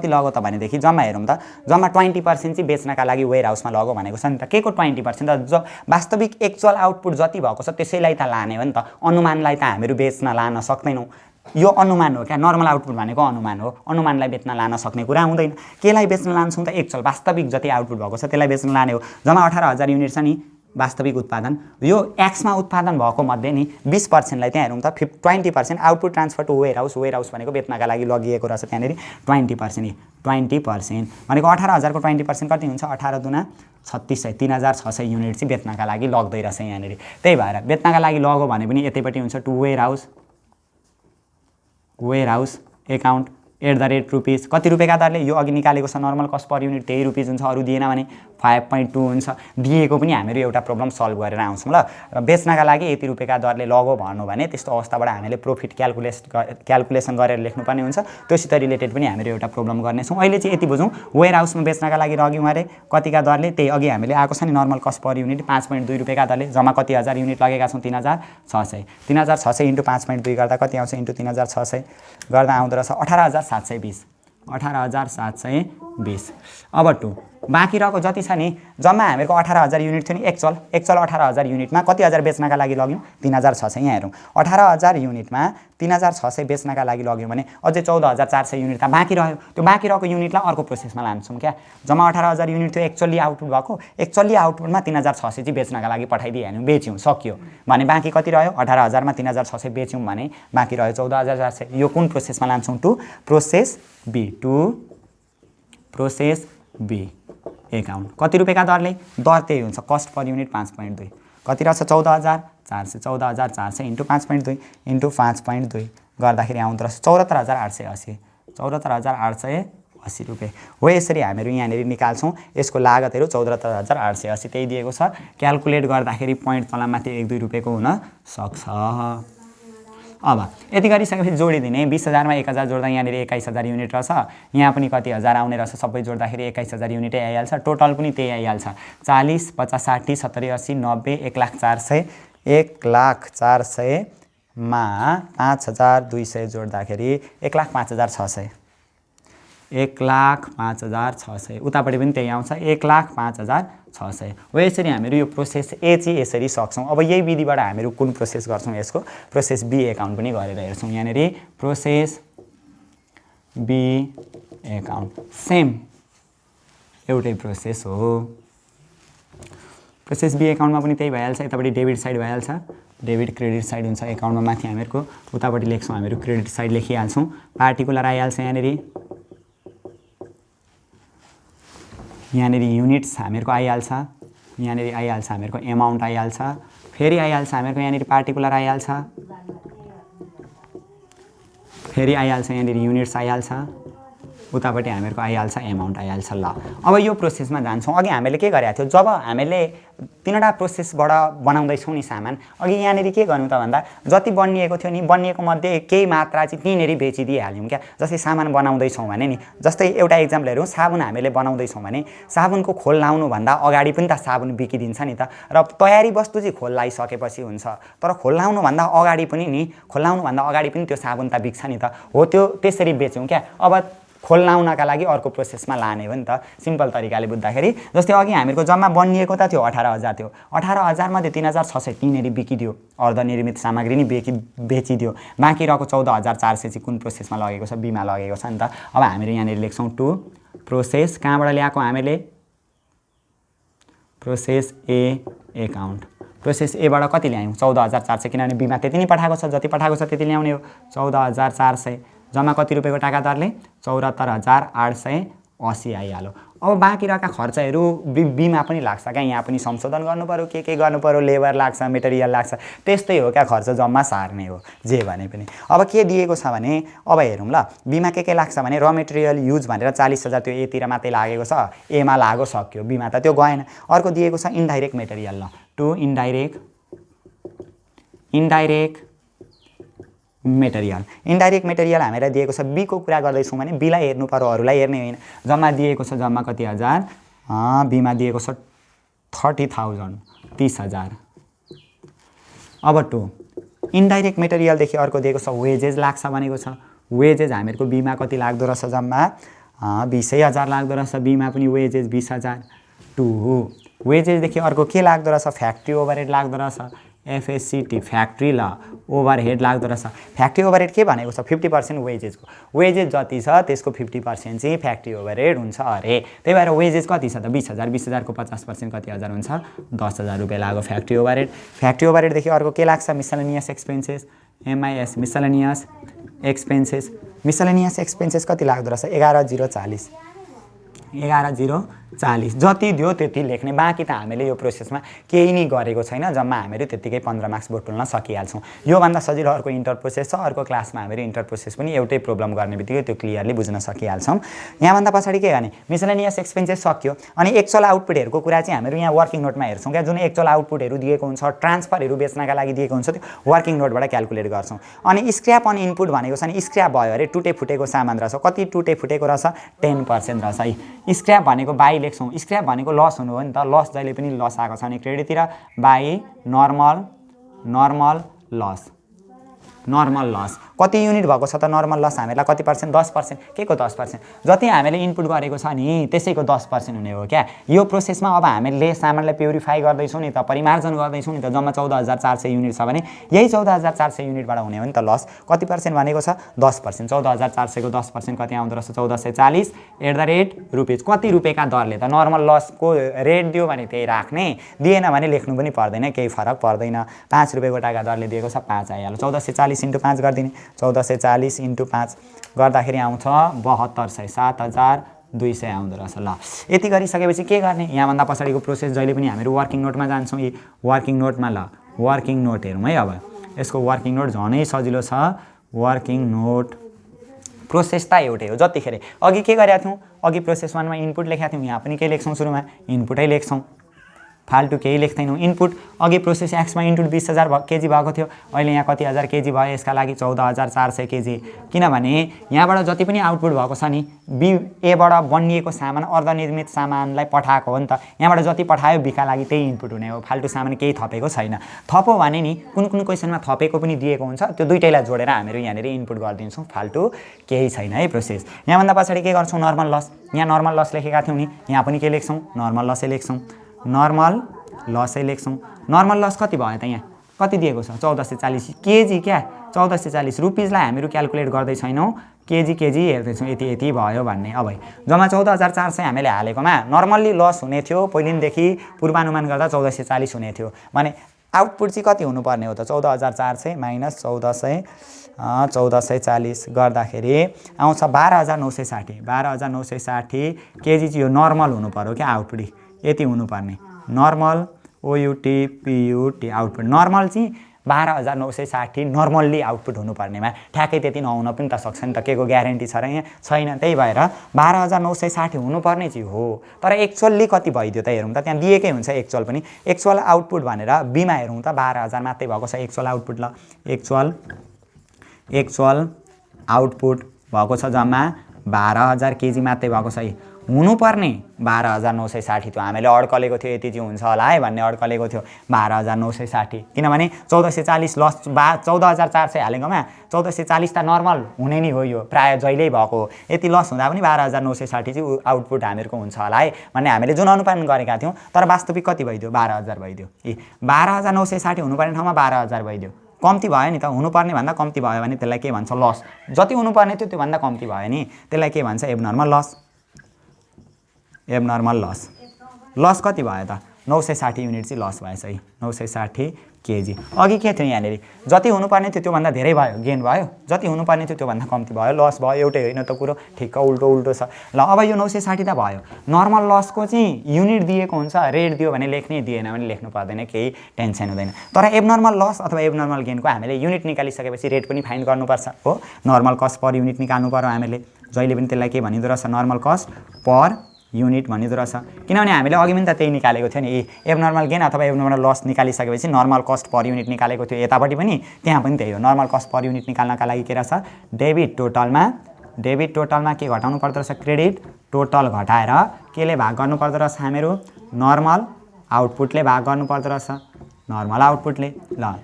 लग्यो त भनेदेखि जम्मा हेरौँ त, जम्मा 20% चाहिँ बेच्नका लागि वेयर हाउसमा लग्यो भनेको छ नि त। के को 20% त जो वास्तविक एक्चुअल आउटपुट जति भएको छ त्यसैलाई त लाने हो नि त। अनुमानलाई त हामीहरू बेच्न लान सक्दैनौँ, यो अनुमान हो क्या। नर्मल आउटपुट भनेको अनुमान हो, अनुमानलाई बेच्न लान सक्ने कुरा हुँदैन। केलाई बेच्न लान्छौँ त एक्चुअल वास्तविक जति आउटपुट भएको छ त्यसलाई बेच्न लाने हो। जम्मा 18,000 युनिट छ नि वास्तविक उत्पादन, यो एक्समा उत्पादन भएको मध्ये नि 20%लाई त्यहाँ हेरौँ त 20% output transfer to warehouse भनेको बेच्नका लागि लगिएको रहेछ त्यहाँनिर 20% भनेको 18,000 को 20% कति हुन्छ 18 दुना 3600 3,600 युनिट चाहिँ बेच्नका लागि लग्दै रहेछ यहाँनिर। त्यही भएर बेच्नका लागि लग्यो भने पनि यतैपट्टि हुन्छ टु वेयर हाउस एकाउन्ट @ कति रुपियाँका दरले यो अघि निकालेको छ नर्मल कस्ट पर युनिट त्यही रुपियाँ हुन्छ, अरू दिएन भने 5.2 हुन्छ। दिएको पनि हामीहरू एउटा प्रब्लम सल्भ गरेर आउँछौँ ल। र बेच्नका लागि यति रुपियाँका दरले लग्यो भन्नु भने त्यस्तो अवस्थाबाट हामीले प्रफिट क्यालकुलेसन गरेर लेख्नुपर्ने हुन्छ। त्योसित रिलेटेड पनि हामीहरू एउटा प्रब्लम गर्नेछौँ। अहिले चाहिँ यति बुझौँ वेयर हाउसमा बेच्नका लागि लग्यौँ अरे कतिका दरले, त्यही अघि हामीले आएको छ नि नर्मल कस्ट पर युनिट 5.2 रुपियाँका दरले। जम्मा कति हजार युनिट लगेका छौँ 3,600 × 5.2 गर्दा कति आउँछ × 3,600 गर्दा आउँदो रहेछ 18,720। अब बाँकी रहेको जति छ नि जम्मा हामीहरूको 18,000 युनिट थियो नि एक्चुअल 18,000 युनिटमा कति हजार बेच्नका लागि लग्यौँ 3,600। यहाँ हेरौँ 18,000 युनिटमा 3,600 बेच्नका लागि लग्यौँ भने अझै 14,400 युनिट त बाँकी रह्यो। त्यो बाँकी रहेको युनिटलाई अर्को प्रोसेसमा लान्छौँ क्या। जम्मा 18,000 युनिट थियो एक्चुअली आउटपुट भएको, एक्चुअली आउटपुटमा 3,600 चाहिँ बेच्नका लागि पठाइदिइहाल्यौँ, बेच्यौँ, सक्यो भने बाँकी कति रह्यो 18,000 मा 3,600 बेच्यौँ भने बाँकी रह्यो 14,400। यो कुन प्रोसेसमा लान्छौँ टु प्रोसेस बी एकाउन्ट। कति रुपियाँका दरले दर त्यही हुन्छ कस्ट पर युनिट 5.2 कति रहेछ 14,400 × 5.2 × 5.2 गर्दाखेरि आउँदो रहेछ 74,880 रुपियाँ हो। यसरी हामीहरू यहाँनिर निकाल्छौँ। यसको लागतहरू 74,880 त्यही दिएको छ। क्यालकुलेट गर्दाखेरि पोइन्ट तलमाथि 1-2 रुपियाँको हुन सक्छ। अब यति गरिसकेपछि जोडिदिने 20,000 मा 1,000 जोड्दा यहाँनिर 21,000 युनिट रहेछ, यहाँ पनि कति हजार आउने रहेछ सबै जोड्दाखेरि 21,000 युनिटै आइहाल्छ। टोटल पनि त्यही आइहाल्छ 40 50 60 70 80 90 1,04,000 1,04,000 मा 5,200 जोड्दाखेरि 1,05,600 1,05,600 उतापट्टि पनि त्यही आउँछ 1,05,600 हो। यसरी हामीहरू यो प्रोसेस ए चाहिँ यसरी सक्छौँ। अब यही विधिबाट हामीहरू कुन प्रोसेस गर्छौँ यसको प्रोसेस बी एकाउन्ट पनि गरेर हेर्छौँ। यहाँनिर प्रोसेस बी एकाउन्ट सेम एउटै प्रोसेस हो। प्रोसेस बी एकाउन्टमा पनि त्यही भइहाल्छ। यतापट्टि डेबिट साइड भइहाल्छ, डेबिट क्रेडिट साइड हुन्छ एकाउन्टमा। माथि हामीहरूको उतापट्टि लेख्छौँ, हामीहरू क्रेडिट साइड लेखिहाल्छौँ। पार्टिकुलर आइहाल्छ यहाँनिर युनिट्स हामीहरूको आइहाल्छ, यहाँनिर आइहाल्छ हामीहरूको एमाउन्ट आइहाल्छ, फेरि आइहाल्छ हामीहरूको यहाँनिर पार्टिकुलर आइहाल्छ, फेरि आइहाल्छ यहाँनिर युनिट्स आइहाल्छ, उतापट्टि हामीहरूको आइहाल्छ एमाउन्ट आइहाल्छ। ल अब यो प्रोसेसमा जान्छौँ। अघि हामीले के गरेका थियौँ, जब हामीले तीनवटा प्रोसेसबाट बनाउँदैछौँ नि सामान, अघि यहाँनिर के गर्नु त भन्दा जति बनिएको थियो नि बनिएको मध्ये केही मात्रा चाहिँ त्यहीँनिर बेचिदिइहाल्यौँ क्या। जस्तै सामान बनाउँदैछौँ भने नि, जस्तै एउटा इक्जाम्पल हेरौँ, साबुन हामीले बनाउँदैछौँ भने साबुनको खोल लाउनुभन्दा अगाडि पनि त साबुन बिकिदिन्छ नि त, र तयारी वस्तु चाहिँ खोल लाइसकेपछि हुन्छ, तर खोल लाउनुभन्दा अगाडि पनि नि, खोल लाउनुभन्दा अगाडि पनि त्यो साबुन त बिक्छ नि त, हो त्यो त्यसरी बेच्यौँ क्या। अब खोल लाउनका लागि अर्को प्रोसेसमा लाने हो नि त, सिम्पल तरिकाले बुझ्दाखेरि। जस्तै अघि हामीहरूको जम्मा बनिएको त थियो 18,000 थियो, 18,000 मध्ये 3,600 त्यहीँनिर बिकिदियो, अर्धनिर्मित सामग्री नि बेचिदियो, बाँकी रहेको 14,400 चाहिँ कुन प्रोसेसमा लगेको छ, बीमा लगेको छ नि त। अब हामीले यहाँनिर लेख्छौँ टु प्रोसेस, कहाँबाट ल्याएको हामीले, प्रोसेस ए एकाउन्ट, प्रोसेस एबाट कति ल्यायौँ 14,400, किनभने बीमा त्यति नै पठाएको छ, जति पठाएको छ त्यति ल्याउने हो। 14,400 जम्मा कति रुपियाँको टाका दरले 74,880 आइहाल्यो। अब बाँकी रहेका खर्चहरू बीमा पनि लाग्छ क्या, यहाँ पनि संशोधन गर्नु पऱ्यो, के गर्नु पऱ्यो, लेबर लाग्छ, मेटेरियल लाग्छ, त्यस्तै हो क्या, खर्च जम्मा सार्ने हो जे भने पनि। अब के दिएको छ भने अब हेरौँ ल, बीमा के लाग्छ भने र मेटेरियल युज भनेर 40,000 त्यो एतिर मात्रै लागेको छ, एमा लाग्यो सक्यो, बीमा त त्यो गएन। अर्को दिएको छ इन्डाइरेक्ट मेटेरियल, ल to indirect material, indirect material हामीलाई दिएको छ, बीको कुरा गर्दैछौँ भने बीलाई हेर्नु पर्यो, अरूलाई हेर्ने होइन। जम्मा दिएको छ, जम्मा कति हजार, बीमा दिएको छ 30,000, 30,000। अब टु इन्डाइरेक्ट मेटेरियलदेखि अर्को दिएको छ वेजेस लाग्छ भनेको छ, वेजेस हामीहरूको बीमा कति लाग्दो रहेछ, जम्मा 20,000 लाग्दो रहेछ, बीमा पनि वेजेस 20,000। टु वेजेसदेखि अर्को के लाग्दो रहेछ, फ्याक्ट्री ओभरहेड लाग्दो रहेछ, एफएससिटी फ्याक्ट्री ल ओभरहेड लाग्दो रहेछ। फ्याक्ट्री ओभरहेड के भनेको छ, 50% वेजेसको, वेजेस जति छ त्यसको 50% चाहिँ फ्याक्ट्री ओभरहेड हुन्छ अरे, त्यही भएर वेजेस कति छ त 20,000, 20,000 को 50% कति हजार हुन्छ, 10,000 रुपियाँ लाग्यो फ्याक्ट्री ओभरहेड। फ्याक्ट्री ओभरहेडदेखि अर्को के लाग्छ, miscellaneous expenses, MIS miscellaneous expenses, miscellaneous expenses कति लाग्दो रहेछ 11,040, 11,040 जति दियो त्यति लेख्ने, बाँकी त हामीले यो प्रोसेसमा केही नै गरेको छैन, जम्मा हामीहरू त्यतिकै 15 मार्क्स बटुल्न सकिहाल्छौँ। योभन्दा सजिलो अर्को इन्टर प्रोसेस छ, अर्को क्लासमा हामीहरू इन्टर प्रोसेस पनि एउटै प्रब्लम गर्ने बित्तिकै त्यो क्लियरली बुझ्न सकिहाल्छौँ। यहाँभन्दा पछाडि के गर्ने, मिसलेनियस एक्सपेन्सेस सक्यो, अनि एक्चुअल आउटपुटहरूको कुरा चाहिँ हामीहरू यहाँ वर्किङ नोटमा हेर्छौँ क्या, जुन एक्चुअल आउटपुटहरू दिएको हुन्छ, ट्रान्सफरहरू बेच्नका लागि दिएको हुन्छ, त्यो वर्किङ नोटबाट क्यालकुलेट गर्छौँ। अनि स्क्रैप अन इनपुट भनेको छ नि, स्क्रैप भयो अरे टुटे फुटेको सामान रहेछ, कति टुटे फुटेको रहेछ 10% रहेछ है। स्क्रैप भनेको बाई लेख्छौँ, स्क्रैप भनेको लस हुनु हो नि त, लस जहिले पनि लस आएको छ भने क्रेडिटतिर by normal loss, normal loss कति युनिट भएको छ त नर्मल लस हामीलाई कति पर्सेन्ट, 10%, के को 10%, जति हामीले इनपुट गरेको छ नि त्यसैको 10% हुने हो क्या। यो प्रोसेसमा अब हामीले सामानलाई प्युरिफाई गर्दैछौँ नि त, परिमार्जन गर्दैछौँ नि त, जम्मा 14,400 युनिट छ भने यही 14,400 युनिटबाट हुने हो नि त लस, कति पर्सेन्ट भनेको छ 10%, 14,400 को 10% कति आउँदो रहेछ 1440 @ कति रुपियाँका दरले त नर्मल लसको रेट दियो भने त्यही राख्ने, दिएन भने लेख्नु पनि पर्दैन, केही फरक पर्दैन। 5 रुपियाँको टाका दरले दिएको छ 5 आइहाल्यो, 1440 × 5 गरिदिने, 1440 × 5 गर्दाखेरि आउँछ 7200, 7,200 आउँदो रहेछ। ल यति गरिसकेपछि के गर्ने, यहाँभन्दा पछाडिको प्रोसेस जहिले पनि हामीहरू वर्किङ नोटमा जान्छौँ। यी वर्किङ नोटमा ल वर्किङ नोट हेरौँ है। अब यसको वर्किङ नोट झनै सजिलो छ, वर्किङ नोट प्रोसेस त एउटै हो। जतिखेर अघि के गरेका थियौँ, अघि प्रोसेस 1 मा इनपुट लेखेका थियौँ, यहाँ पनि के लेख्छौँ, सुरुमा इनपुटै लेख्छौँ, फाल्टु केही लेख्दैनौँ। इनपुट अघि प्रोसेस एक्समा इनपुट 20,000 केजी भएको थियो, अहिले यहाँ कति हजार केजी भयो, यसका लागि 14,400 केजी, किनभने यहाँबाट जति पनि आउटपुट भएको छ नि बी एबाट बनिएको सामान अर्धनिर्मित सामानलाई पठाएको हो नि त, यहाँबाट जति पठायो बीका लागि त्यही इनपुट हुने हो, फाल्टु सामान केही थपेको छैन। थपो भने नि कुन कुन क्वेसनमा थपेको पनि दिएको हुन्छ, त्यो दुईटैलाई जोडेर हामीहरू यहाँनिर इनपुट गरिदिन्छौँ, फाल्टु केही छैन है प्रोसेस। यहाँभन्दा पछाडि के गर्छौँ, नर्मल लस, यहाँ नर्मल लस लेखेका थियौँ नि, यहाँ पनि के लेख्छौँ, नर्मल लसै लेख्छौँ, नर्मल लसै लेख्छौँ। नर्मल लस कति भयो त, यहाँ कति दिएको छ 1440 केजी, क्या 1440 रुपिजलाई हामीहरू क्यालकुलेट गर्दै छैनौँ, केजी हेर्दैछौँ, यति यति भयो भन्ने। अब जम्मा 14,400 हामीले हालेकोमा नर्मल्ली लस हुने थियो, पहिलेदेखि पूर्वानुमान गर्दा 1440 हुने थियो भने आउटपुट चाहिँ कति हुनुपर्ने हो त, 14,400 माइनस 1440 गर्दाखेरि आउँछ 12,960, 12,960 केजी चाहिँ यो नर्मल हुनु पर्यो क्या, आउटपुट यति हुनुपर्ने, नर्मल ओयुटी पियुटी आउटपुट नर्मल चाहिँ 12,960 नर्मल्ली आउटपुट हुनुपर्नेमा ठ्याक्कै त्यति नहुन पनि त सक्छ नि त, के को ग्यारेन्टी छ र यहाँ छैन। त्यही भएर 12,960 हुनुपर्ने चाहिँ हो, तर एक्चुअल्ली कति भइदियो त हेरौँ त, त्यहाँ दिएकै हुन्छ एक्चुअल पनि। एक्चुअल आउटपुट भनेर बीमा हेरौँ त 12,000 मात्रै भएको छ एक्चुअल आउटपुट। ल एक्चुअल आउटपुट भएको छ जम्मा 12,000 केजी मात्रै भएको छ है। हुनुपर्ने 12,960 थियो, हामीले अड्कलेको थियो यति चाहिँ हुन्छ होला है भन्ने अड्कलेको थियो 12,960, किनभने 1440 लस 14,400 हालेकोमा 1440 त नर्मल हुने नै हो, यो प्रायः जहिल्यै भएको हो। यति लस हुँदा पनि 12,960 चाहिँ आउटपुट हामीहरूको हुन्छ होला है भन्ने हामीले जुन अनुमान गरेका थियौँ। तर वास्तविक कति भइदियो? 12,000 भइदियो। 12,960 हुनुपर्ने ठाउँमा 12,000 भइदियो, कम्ती भयो नि त। हुनुपर्ने भन्दा कम्ती भयो भने त्यसलाई के भन्छ? लस। जति हुनुपर्ने थियो त्योभन्दा कम्ती भयो नि त्यसलाई के भन्छ? Abnormal loss. Abnormal loss. Loss कति भयो त? 960 युनिट चाहिँ लस भएछ है, 960 केजी। अघि के थियो यहाँनिर? जति हुनुपर्ने थियो त्योभन्दा धेरै भयो गेन भयो, जति हुनुपर्ने थियो त्योभन्दा कम्ती भयो लस भयो। एउटै होइन त कुरो, ठिक्क उल्टो छ। ल अब यो 960 त भयो। नर्मल लसको चाहिँ युनिट दिएको हुन्छ, रेट दियो भने लेख्ने, दिएन भने लेख्नु पर्दैन, केही टेन्सन हुँदैन। तर एब्नर्मल लस अथवा एब्नर्मल गेनको हामीले युनिट निकालिसकेपछि रेट पनि फाइन्ड गर्नुपर्छ हो। नर्मल कस्ट पर युनिट निकाल्नु पर्यो हामीले, जहिले पनि त्यसलाई के भनिँदो रहेछ? नर्मल कस्ट पर युनिट भनिँदो रहेछ। किनभने हामीले अघि पनि त त्यही निकालेको थियो नि, एब्नर्मल गेन अथवा एब्नर्मल लस निकालिसकेपछि नर्मल कस्ट पर युनिट निकालेको थियो यतापट्टि पनि, त्यहाँ पनि त्यही हो। नर्मल कस्ट पर युनिट निकाल्नका लागि के रहेछ? डेबिट टोटलमा के घटाउनु पर्दो रहेछ? क्रेडिट टोटल घटाएर केले भाग गर्नु पर्दो रहेछ? हामीहरू नर्मल आउटपुटले भाग गर्नु पर्दो रहेछ, नर्मल आउटपुटले। ल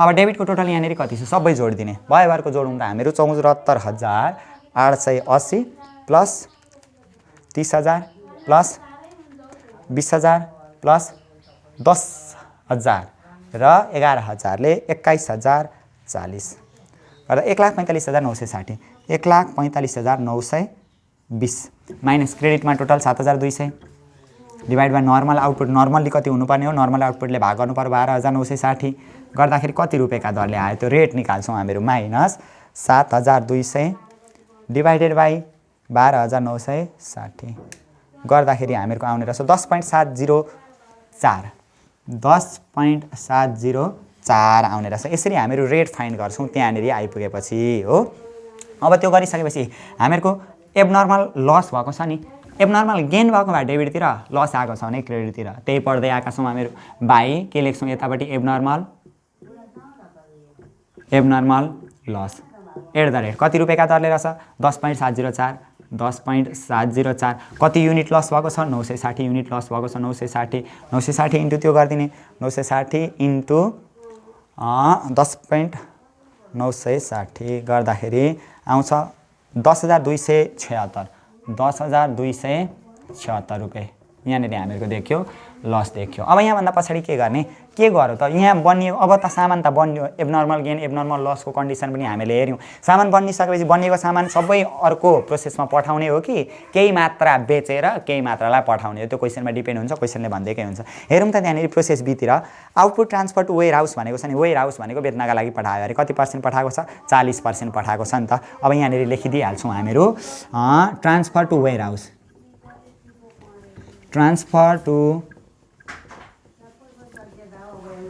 अब डेबिटको टोटल यहाँनिर कति छ सबै जोडिदिने, भयभरको जोडौँ त हामीहरू 74,880 प्लस 30,000 प्लस 20,000 प्लस 10,000 र 11,000ले 21,040 गर्दा 1,45,960, 1,45,920 माइनस क्रेडिटमा total 7,200 divide by normal output. Normally कति हुनुपर्ने हो? नर्मल आउटपुटले भाग गर्नु पर्यो 12,960 गर्दाखेरि कति रुपियाँका दरले आयो? त्यो रेट निकाल्छौँ हामीहरू। माइनस 7,200 डिभाइडेड बाई 12,960 गर्दाखेरि हामीहरूको आउने रहेछ 10.704 10.704 आउने रहेछ। यसरी हामीहरू रेट फाइन्ड गर्छौँ त्यहाँनिर आइपुगेपछि हो। अब त्यो गरिसकेपछि हामीहरूको एब्नर्मल लस भएको छ नि, एब्नर्मल गेन भएको भए डेबिटतिर, लस आएको छ भने क्रेडिटतिर। त्यही पढ्दै आएका छौँ हामीहरू। बाई के लेख्छौँ यतापट्टि? Abnormal loss at the rate कति रुपियाँका दरले रहेछ? 10.704 10.704 कति युनिट लस भएको छ? 960 युनिट लस भएको छ। 960 इन्टु त्यो गरिदिने, 960 इन्टु 10.960 गर्दाखेरि आउँछ 10,276 10,276 रुपियाँ यहाँनिर हामीहरूको देखियो लस देखियो। अब यहाँभन्दा पछाडि के गर्ने? के गर्यो त? यहाँ बनियो, अब त सामान त बन्यो, एब्नर्मल गेन एब्नर्मल लसको कन्डिसन पनि हामीले हेऱ्यौँ। सामान बनिसकेपछि बनिएको सामान सबै अर्को प्रोसेसमा पठाउने हो कि केही मात्रा बेचेर केही मात्रालाई पठाउने हो? त्यो क्वेसनमा डिपेन्ड हुन्छ, क्वेसनले भन्दैकै हुन्छ। हेरौँ त त्यहाँनिर प्रोसेस बीतिर output transfer to warehouse भनेको छ नि, वेयर हाउस भनेको बेच्नका लागि पठायो अरे कति पर्सेन्ट पठाएको छ? 40% पठाएको छ नि त। अब यहाँनिर लेखिदिइहाल्छौँ हामीहरू transfer to warehouse, transfer to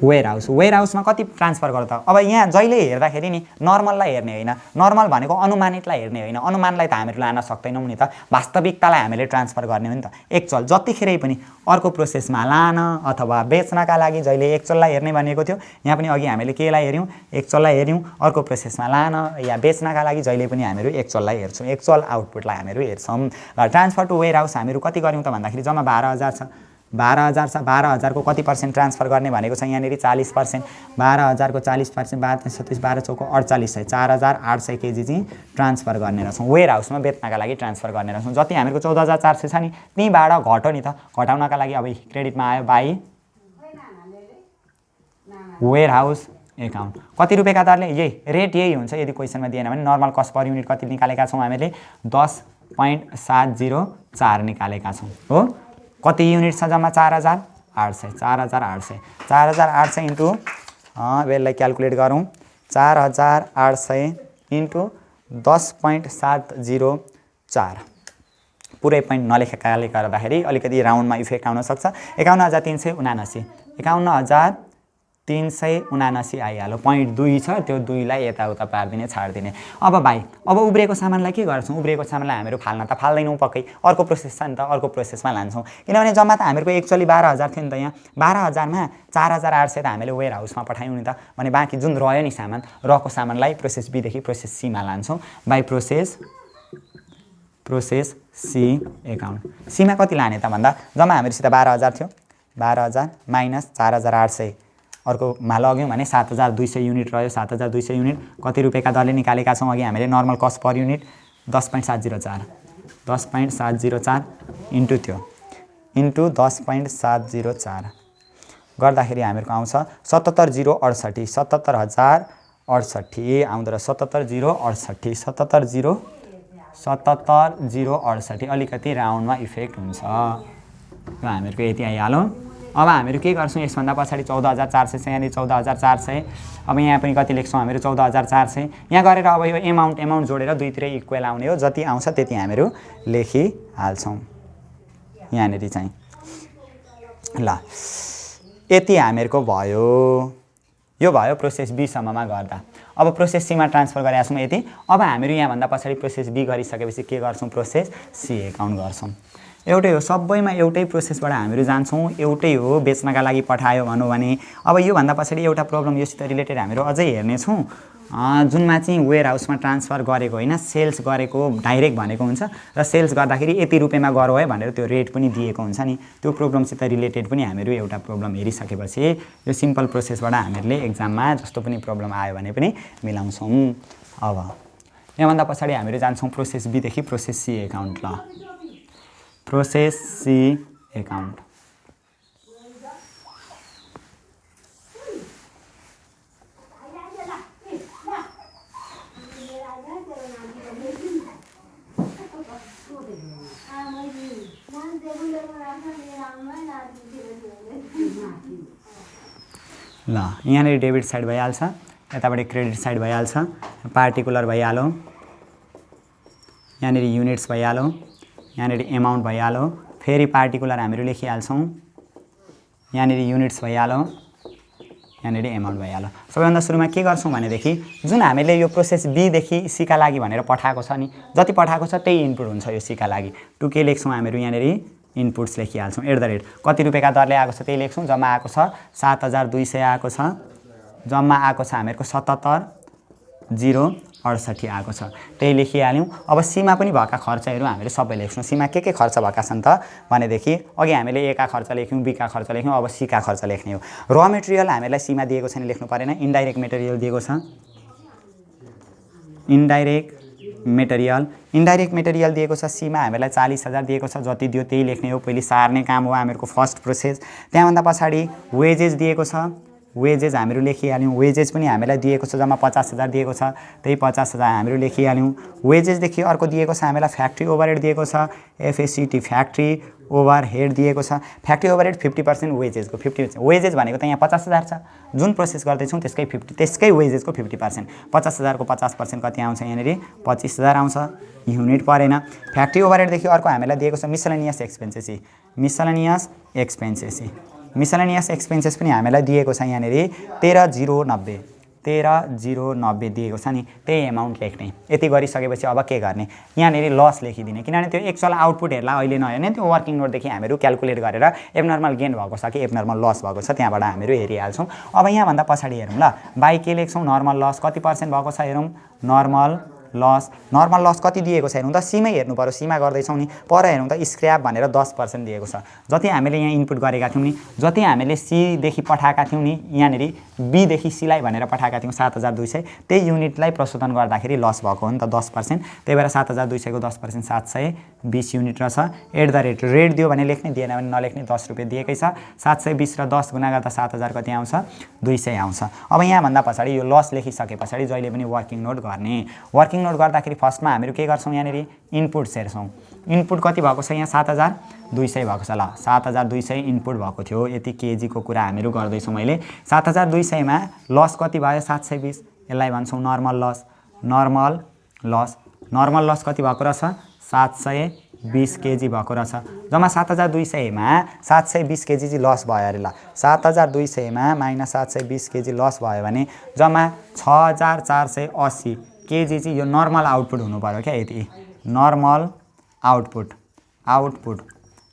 वेयर हाउसमा कति ट्रान्सफर गर्छ त? अब यहाँ जहिले हेर्दाखेरि नि नर्मललाई हेर्ने होइन, नर्मल भनेको अनुमानितलाई हेर्ने होइन, अनुमानलाई त हामीहरू लान सक्दैनौँ नि त, वास्तविकतालाई हामीले ट्रान्सफर गर्ने हो नि त। एक्चुअल जतिखेरै पनि अर्को प्रोसेसमा लान अथवा बेच्नका लागि जहिले एक्चुअललाई हेर्ने भनेको थियो, यहाँ पनि अघि हामीले केलाई हेऱ्यौँ? एक्चुअललाई हेऱ्यौँ। अर्को प्रोसेसमा लान या बेच्नका लागि जहिले पनि हामीहरू एक्चुअललाई हेर्छौँ, एक्चुअल आउटपुटलाई हामीहरू हेर्छौँ। ट्रान्सफर टु वेयर हाउस हामीहरू कति गऱ्यौँ त भन्दाखेरि जम्मा 12,000 छ, 12,000 छ। 12,000 को कति पर्सेन्ट ट्रान्सफर गर्ने भनेको छ यहाँनिर? 40%। 12,000 को 40%, 12 37 12 चौको 48 सय, 4,800 केजी चाहिँ ट्रान्सफर गर्ने रहेछौँ वेयर हाउसमा बेच्नका लागि ट्रान्सफर गर्ने रहेछौँ। जति हामीहरूको 14,400 छ नि त्यहीँबाट घट्यो नि त, घटाउनका लागि अब क्रेडिटमा आयो बाई वेयर हाउस एकाउन्ट कति रुपियाँका दरले? यही रेट यही हुन्छ। यदि क्वेसनमा दिएन भने नर्मल कस्ट पर युनिट कति निकालेका छौँ हामीले? 10.704 निकालेका छौँ हो। कति युनिट छ जम्मा? 4,800 4,800 इन्टु यसलाई क्यालकुलेट गरौँ, 4,800 इन्टु 10.704 पुरै पोइन्ट नलेखेकाले गर्दाखेरि अलिकति राउन्डमा इफेक्ट आउन सक्छ। 51,379 51,379 आइहाल्यो। पोइन्ट 2 छ, त्यो 2 लाई यताउता पारिदिने छाड्दिने। अब भाइ अब उब्रेको सामानलाई के गर्छौँ? उब्रेको सामानलाई हामीहरू फाल्न त फाल्दैनौँ पक्कै, अर्को प्रोसेस छ नि त, अर्को प्रोसेसमा लान्छौँ। किनभने जम्मा त हामीहरूको एक्चुअली 12,000 थियो नि त। यहाँ 12,000 मा 4,800 त हामीले वेयर हाउसमा पठायौँ नि त। भने बाँकी जुन रह्यो नि सामान, रहेको सामानलाई प्रोसेस बी देखि प्रोसेस सी मा लान्छौँ। By process C account. C मा कति लाने त भन्दा जम्मा हामीहरूसित 12,000 थियो, 12,000 माइनस 4,800 अर्कोमा लग्यौँ भने 7,200 युनिट रह्यो। 7,200 युनिट कति रुपियाँका दरले निकालेका छौँ अघि हामीले? Normal cost per unit 10.704 10.704 into त्यो इन्टु 10.704 गर्दाखेरि हामीहरूको आउँछ 77,068 77,068 आउँदो रहेछ। 77,068 77,068 अलिकति राउन्डमा इफेक्ट हुन्छ। यो हामीहरूको यति आइहाल्यो। अब हामीहरू के गर्छौँ यसभन्दा पछाडि 14,400 छ, यहाँनिर 14,400। अब यहाँ पनि कति लेख्छौँ हामीहरू? 14,400। यहाँ गरेर अब यो एमाउन्ट जोडेर दुईतिर इक्वल आउने हो। जति आउँछ त्यति हामीहरू लेखिहाल्छौँ यहाँनिर चाहिँ। ल यति हामीहरूको भयो। यो भयो प्रोसेस बी सम्ममा गर्दा। अब प्रोसेस सी मा ट्रान्सफर गरेका छौँ यति। अब हामीहरू यहाँभन्दा पछाडि प्रोसेस बी गरिसकेपछि के गर्छौँ? प्रोसेस सी एकाउन्ट गर्छौँ। एउटै हो, सबैमा एउटै प्रोसेसबाट हामीहरू जान्छौँ, एउटै हो। बेच्नका लागि पठायो भनौँ भने। अब योभन्दा पछाडि एउटा प्रब्लम योसित रिलेटेड हामीहरू अझै हेर्नेछौँ, जुनमा चाहिँ वेयर हाउसमा ट्रान्सफर गरेको होइन, सेल्स गरेको डाइरेक्ट भनेको हुन्छ र सेल्स गर्दाखेरि यति रुपियाँमा गरौँ है भनेर त्यो रेट पनि दिएको हुन्छ नि। त्यो प्रोब्लमसित रिलेटेड पनि हामीहरू एउटा प्रब्लम हेरिसकेपछि यो सिम्पल प्रोसेसबाट हामीहरूले एक्जाममा जस्तो पनि प्रब्लम आयो भने पनि मिलाउँछौँ। अब यहाँभन्दा पछाडि हामीहरू जान्छौँ प्रोसेस बीदेखि प्रोसेस सी एकाउन्ट। ल प्रोसेस सी एकाउन्ट। ल यहाँनिर डेबिट साइड भइहाल्छ, यतापट्टि क्रेडिट साइड भइहाल्छ, पार्टिकुलर भइहाल्यो, यहाँनिर युनिट्स भइहाल्यो, यहाँनिर एमाउन्ट भइहाल्यो, फेरि पार्टिकुलर हामीहरू लेखिहाल्छौँ, यहाँनिर युनिट्स भइहाल्यो, यहाँनिर एमाउन्ट भइहाल्यो। सबैभन्दा सुरुमा के गर्छौँ भनेदेखि जुन हामीले यो प्रोसेस बीदेखि सीका लागि भनेर पठाएको छ नि, जति पठाएको छ त्यही इनपुट हुन्छ यो सीका लागि। टु के लेख्छौँ हामीहरू? यहाँनिर इनपुट्स लेखिहाल्छौँ। @ कति रुपियाँका दरले आएको छ त्यही लेख्छौँ। जम्मा आएको छ 7,200 आएको छ। जम्मा आएको छ हामीहरूको 77,068 आएको छ, त्यही लेखिहाल्यौँ। अब सीमा पनि भएका खर्चहरू हामीले सबै लेख्छौँ। सीमा के खर्च भएका छन् त भनेदेखि अघि हामीले ए का खर्च लेख्यौँ, बी का खर्च लेख्यौँ, अब सी का खर्च लेख्ने हो। र मेटेरियल हामीलाई सीमा दिएको छ नि, लेख्नु परेन। इन्डाइरेक्ट मेटेरियल दिएको छ, इन्डाइरेक्ट मेटेरियल दिएको छ। सीमा हामीलाई 40,000 दिएको छ, जति दियो त्यही लेख्ने हो। पहिले सार्ने काम हो हामीहरूको फर्स्ट प्रोसेस। त्यहाँभन्दा पछाडि वेजेस दिएको छ, वेजेस हामीहरू लेखिहाल्यौँ। वेजेस पनि हामीलाई दिएको छ, जम्मा 50,000 दिएको छ, त्यही 50,000 हामीहरू लेखिहाल्यौँ। वेजेसदेखि अर्को दिएको छ हामीलाई फ्याक्ट्री ओभरहेड दिएको छ, एफएसिटी फ्याक्ट्री ओभरहेड दिएको छ। Factory overhead 50% वेजेसको 50%। वेजेस भनेको त यहाँ 50,000 छ, जुन प्रोसेस गर्दैछौँ त्यसकै वेजेसको 50%। 50,000 को 50% कति आउँछ? यहाँनिर 25,000 आउँछ। युनिट परेन। फ्याक्ट्री ओभरहेडदेखि अर्को हामीलाई दिएको छ मिसलेनियस एक्सपेन्सेस पनि हामीलाई दिएको छ। यहाँनिर 13,090 दिएको छ नि, त्यही एमाउन्ट लेख्ने। यति गरिसकेपछि अब के गर्ने? यहाँनिर लस लेखिदिने, किनभने त्यो एक्चुअल आउटपुट हेर्ला अहिले नहेर्ने, त्यो वर्किङ नोटदेखि हामीहरू क्यालकुलेट गरेर एबनर्मल गेन भएको छ कि एबनर्मल लस भएको छ त्यहाँबाट हामीहरू हेरिहाल्छौँ। अब यहाँभन्दा पछाडि हेरौँ ल, बाई के लेख्छौँ? नर्मल लस कति % भएको छ हेरौँ। नर्मल लस कति दिएको छ हेरौँ त। सीमै हेर्नु पर्यो, सीमा गर्दैछौँ नि। पर हेरौँ त स्क्रैप भनेर 10% दिएको छ। जति हामीले यहाँ इनपुट गरेका थियौँ नि, जति हामीले सीदेखि पठाएका थियौँ नि, यहाँनिर बीदेखि सीलाई भनेर पठाएका थियौँ 7,200, त्यही युनिटलाई प्रशोधन गर्दाखेरि लस भएको हो नि त 10%। त्यही भएर 7,200 को 10% 720 युनिट रहेछ। @ रेट दियो भने लेख्ने, दिएन भने नलेख्ने। 10 रुपियाँ दिएकै छ। 720 र 10 गुणा गर्दा 7,000 कति आउँछ? 200 आउँछ। अब यहाँभन्दा पछाडि यो लस लेखिसके पछाडि जहिले पनि वर्किङ नोट गर्ने। वर्किङ नोट गर्दाखेरि फर्स्टमा हामीहरू के गर्छौँ? यहाँनिर इनपुट्स हेर्छौँ। इनपुट कति भएको छ? यहाँ 7,200 भएको छ। ल 7,200 इनपुट भएको थियो। यति केजीको कुरा हामीहरू गर्दैछौँ मैले। 7,200 मा लस कति भयो? 720। यसलाई भन्छौँ नर्मल लस। नर्मल लस कति भएको रहेछ? 20 केजी भएको रहेछ। जम्मा 7200 मा 720 केजी चाहिँ लस भयो अरे ल। 7200 मा माइनस 720 केजी लस भयो भने जम्मा 6480 केजी चाहिँ यो नर्मल आउटपुट हुनु पर्यो क्या। यति नर्मल आउटपुट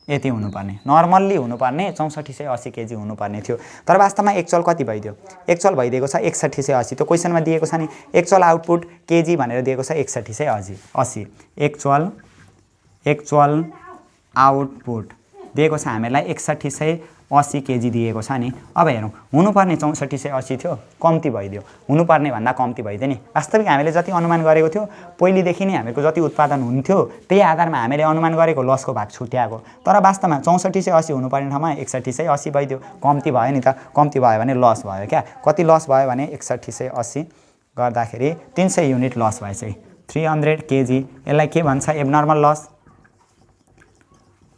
यति हुनुपर्ने, नर्मल्ली हुनुपर्ने 6480 केजी हुनुपर्ने थियो। तर वास्तवमा एक्चुअल कति भइदियो? एक्चुअल भइदिएको छ 6180। त्यो क्वेसनमा दिएको छ नि एक्चुअल आउटपुट केजी भनेर दिएको छ 6180। एक्चुअल आउटपुट दिएको छ हामीलाई 6180 केजी दिएको छ नि। अब हेरौँ, हुनुपर्ने 6480 थियो, कम्ती भइदियो। हुनुपर्ने भन्दा कम्ती भइदियो नि। वास्तविक हामीले जति अनुमान गरेको थियो पहिलेदेखि नै हामीहरूको जति उत्पादन हुन्थ्यो त्यही आधारमा हामीले अनुमान गरेको लसको भाग छुट्याएको। तर वास्तवमा 6480 हुनुपर्ने ठाउँमा 6180 भइदियो। कम्ती भयो नि त। कम्ती भयो भने लस भयो क्या। कति लस भयो भने 6180 गर्दाखेरि 300 युनिट लस भएछ। 300 केजी। यसलाई के भन्छ? Abnormal loss.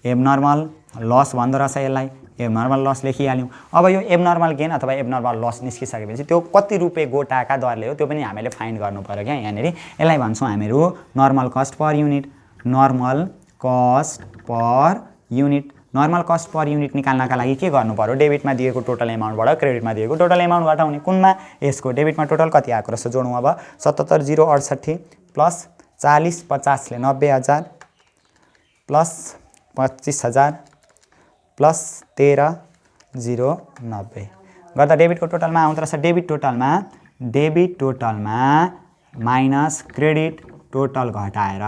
एबनर्मल लस भन्दो रहेछ यसलाई। एबनर्मल लस लेखिहाल्यौँ। अब यो एबनर्मल गेन अथवा एबनर्मल लस निस्किसकेपछि त्यो कति रुपियाँ गोटाका दरले हो त्यो पनि हामीले फाइन्ड गर्नु पर्यो क्या। यहाँनिर यसलाई भन्छौँ हामीहरू normal cost per unit. Normal cost per unit. Normal cost per unit निकाल्नका लागि के गर्नु पर्यो? डेबिटमा दिएको टोटल एमाउन्टबाट क्रेडिटमा दिएको टोटल एमाउन्ट घटाउने। कुनमा? यसको। डेबिटमा टोटल कति आएको रहेछ जोडौँ अब। 77068 प्लस 4050 ले 90000 प्लस 25000 प्लस 13090 गर्दा डेबिटको टोटलमा आउँदो रहेछ। डेबिट टोटलमा माइनस क्रेडिट टोटल घटाएर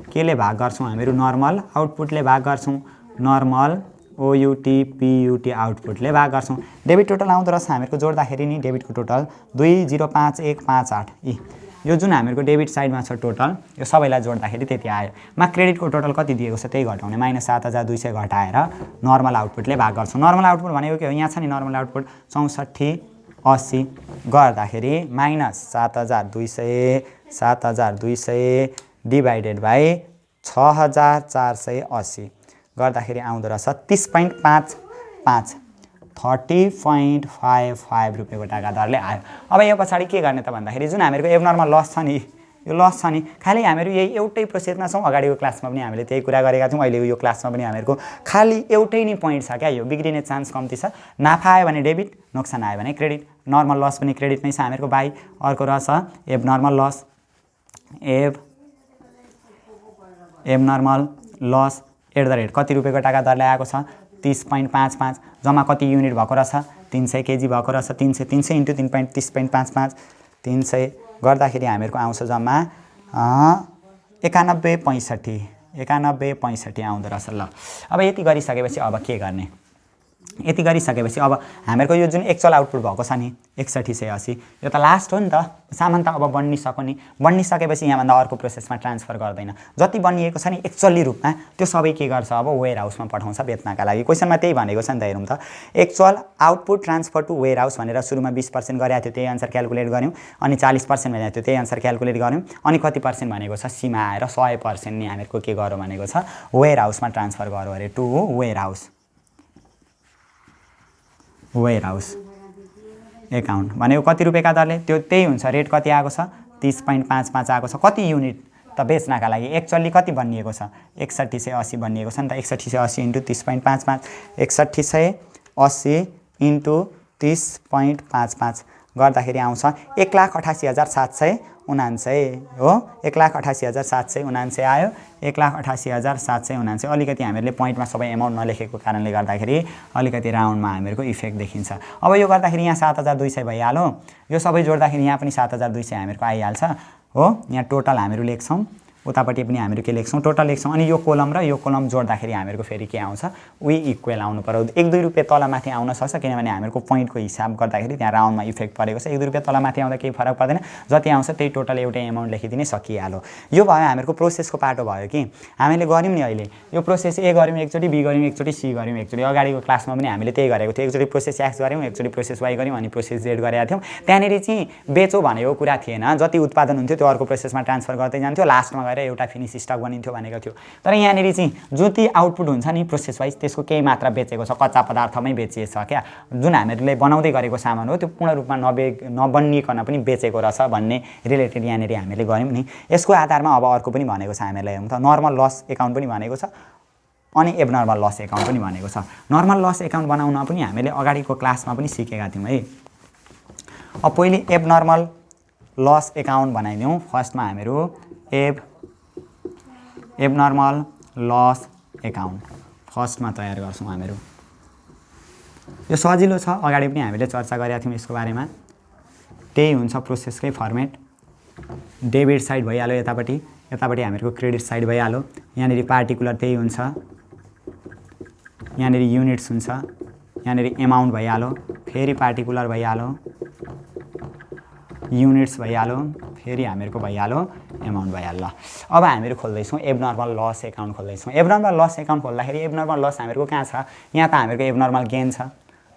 केले भाग गर्छौँ हामीहरू? नर्मल आउटपुटले भाग गर्छौँ। नर्मल ओयुटी पियुटी आउटपुटले भाग गर्छौँ। डेबिट टोटल आउँदो रहेछ हामीहरूको जोड्दाखेरि नि डेबिटको टोटल 205158। यो जुन हामीहरूको डेबिट साइडमा छ टोटल यो सबैलाई जोड्दाखेरि त्यति आयो। मा क्रेडिटको टोटल कति दिएको छ त्यही घटाउने। माइनस 7200 घटाएर नर्मल आउटपुटले भाग गर्छौँ। नर्मल आउटपुट भनेको के हो? यहाँ छ नि नर्मल आउटपुट 6480 गर्दाखेरि माइनस 7200 डिभाइडेड बाई 6480 गर्दाखेरि आउँदो रहेछ 30.55 30.55 रुपियाँको टाका दरले आयो। अब यो पछाडि के गर्ने त भन्दाखेरि जुन हामीहरूको एबनर्मल लस छ नि यो लस छ नि खालि हामीहरू यही एउटै प्रोसेसमा छौँ। अगाडिको क्लासमा पनि हामीले त्यही कुरा गरेका थियौँ। अहिले यो क्लासमा पनि हामीहरूको खालि एउटै नै पोइन्ट छ क्या। यो बिग्रिने चान्स कम्ती छ। नाफा आयो भने डेबिट, नोक्सान आयो भने क्रेडिट। नर्मल लस पनि क्रेडिट नै छ हामीहरूको बाई। अर्को रहेछ एबनर्मल लस। एबनर्मल लस @ कति रुपियाँको टाका दरले आएको छ? 30.55। जम्मा कति युनिट भएको रहेछ? 300 केजी भएको रहेछ। 300 × 3 30.55 300 गर्दाखेरि हामीहरूको आउँछ जम्मा 91.65 आउँदो रहेछ। ल अब यति गरिसकेपछि अब के गर्ने? यति गरिसकेपछि अब हामीहरूको यो जुन एक्चुअल आउटपुट भएको छ नि 6180 यो त लास्ट हो नि त। सामान त अब बनिसक्यो नि। बनिसकेपछि यहाँभन्दा अर्को प्रोसेसमा ट्रान्सफर गर्दैन। जति बनिएको छ नि एक्चुअली रूपमा त्यो सबै के गर्छ? अब वेयर हाउसमा पठाउँछ बेच्नका लागि। क्वेसनमा त्यही भनेको छ नि त। हेरौँ त actual output transfer to warehouse भनेर सुरुमा 20% गरेको थियो त्यही अनुसार क्यालकुलेट गऱ्यौँ। अनि 40% भनेको थियो त्यही अनुसार क्यालकुलेट गऱ्यौँ। अनि कति पर्सेन्ट भनेको छ? सीमा आएर 100% नि हामीहरूको के गर्यो भनेको छ? वेयर हाउसमा ट्रान्सफर गर्यो अरे। टु वेयर हाउस एकाउन्ट भनेको कति रुपियाँका दरले? त्यो त्यही हुन्छ। रेट कति आएको छ? 30.55 आएको छ। कति युनिट त बेच्नका लागि? एक्चुअली कति बनिएको छ? 6180 बनिएको छ नि त। 6180 × 30.55 6180 × 30.55 गर्दाखेरि आउँछ 1,88,779 हो। 1,88,779 आयो। 1,88,779। अलिकति हामीहरूले पोइन्टमा सबै एमाउन्ट नलेखेको कारणले गर्दाखेरि अलिकति राउन्डमा हामीहरूको इफेक्ट देखिन्छ। अब यो गर्दाखेरि यहाँ 7200 भइहाल्यो। यो सबै जोड्दाखेरि यहाँ पनि 7200 हामीहरूको आइहाल्छ हो। यहाँ टोटल हामीहरू लेख्छौँ। उतापट्टि पनि हामीहरू के लेख्छौँ? टोटल लेख्छौँ। अनि यो कोलम र यो कोलम जोड्दाखेरि हामीहरूको फेरि के आउँछ? उही इक्वल आउनु पर्यो। 1-2 रुपियाँ तलमाथि आउन सक्छ किनभने हामीहरूको पोइन्टको हिसाब गर्दाखेरि त्यहाँ राउन्डमा इफेक्ट परेको छ। 1-2 रुपियाँ तलमाथि आउँदा केही फरक पर्दैन। जति आउँछ त्यही टोटल एउटै एमाउन्ट लेखिदिने सकिहाल्यो। यो भयो हामीहरूको प्रोसेसको पाटो भयो कि हामीले गऱ्यौँ नि। अहिले यो प्रोसेस ए गऱ्यौँ एकचोटि, बी गऱ्यौँ एकचोटि, सी गऱ्यौँ एकचोटि। अगाडिको क्लासमा पनि हामीले त्यही गरेको थियो। एकचोटि प्रोसेस एक्स गऱ्यौँ, एकचोटि प्रोसेस वाई गऱ्यौँ अनि प्रोसेस जेड गरेका थियौँ। त्यहाँनिर चाहिँ बेचो भनेको कुरा थिएन। जति उत्पादन हुन्थ्यो त्यो अर्को प्रोसेसमा ट्रान्सफर गर्दै जान्थ्यो। लास्टमा गएर एउटा फिनिश स्टक बनिन्थ्यो भनेको थियो। तर यहाँनिर चाहिँ जति आउटपुट हुन्छ नि प्रोसेस वाइज त्यसको केही मात्रा बेचेको छ, कच्चा पदार्थमै बेचिएछ क्या। जुन हामीले बनाउँदै गरेको सामान हो त्यो पूर्ण रूपमा नबनिकन पनि बेचेको रहेछ भन्ने रिलेटेड यहाँनिर हामीले गऱ्यौँ नि। यसको आधारमा अब अर्को पनि भनेको छ हामीलाई, हेरौँ त, नर्मल लस एकाउन्ट पनि भनेको छ अनि एबनर्मल लस एकाउन्ट पनि भनेको छ। नर्मल लस एकाउन्ट बनाउन पनि हामीले अगाडिको क्लासमा पनि सिकेका थियौँ है। अब पहिले एबनर्मल लस एकाउन्ट बनाइदिउँ। फर्स्टमा हामीहरू एबनर्मल लस एकाउन्ट फर्स्टमा तयार गर्छौँ हामीहरू। यो सजिलो छ, अगाडि पनि हामीले चर्चा गरेका थियौँ यसको बारेमा। त्यही हुन्छ प्रोसेसकै फर्मेट। डेबिट साइड भइहाल्यो यतापट्टि, यतापट्टि हामीहरूको क्रेडिट साइड भइहाल्यो। यहाँनिर पार्टिकुलर त्यही हुन्छ, यहाँनिर युनिट्स हुन्छ, यहाँनिर एमाउन्ट भइहाल्यो, फेरि पार्टिकुलर भइहाल्यो, युनिट्स भइहाल्यो, फेरि हामीहरूको भइहाल्यो एमाउन्ट भइहाल्यो। अब हामीहरू खोल्दैछौँ एबनर्मल लस एकाउन्ट खोल्दैछौँ। एबनर्मल लस एकाउन्ट खोल्दाखेरि एबनर्मल लस हामीहरूको कहाँ छ? यहाँ त हामीहरूको एबनर्मल गेन छ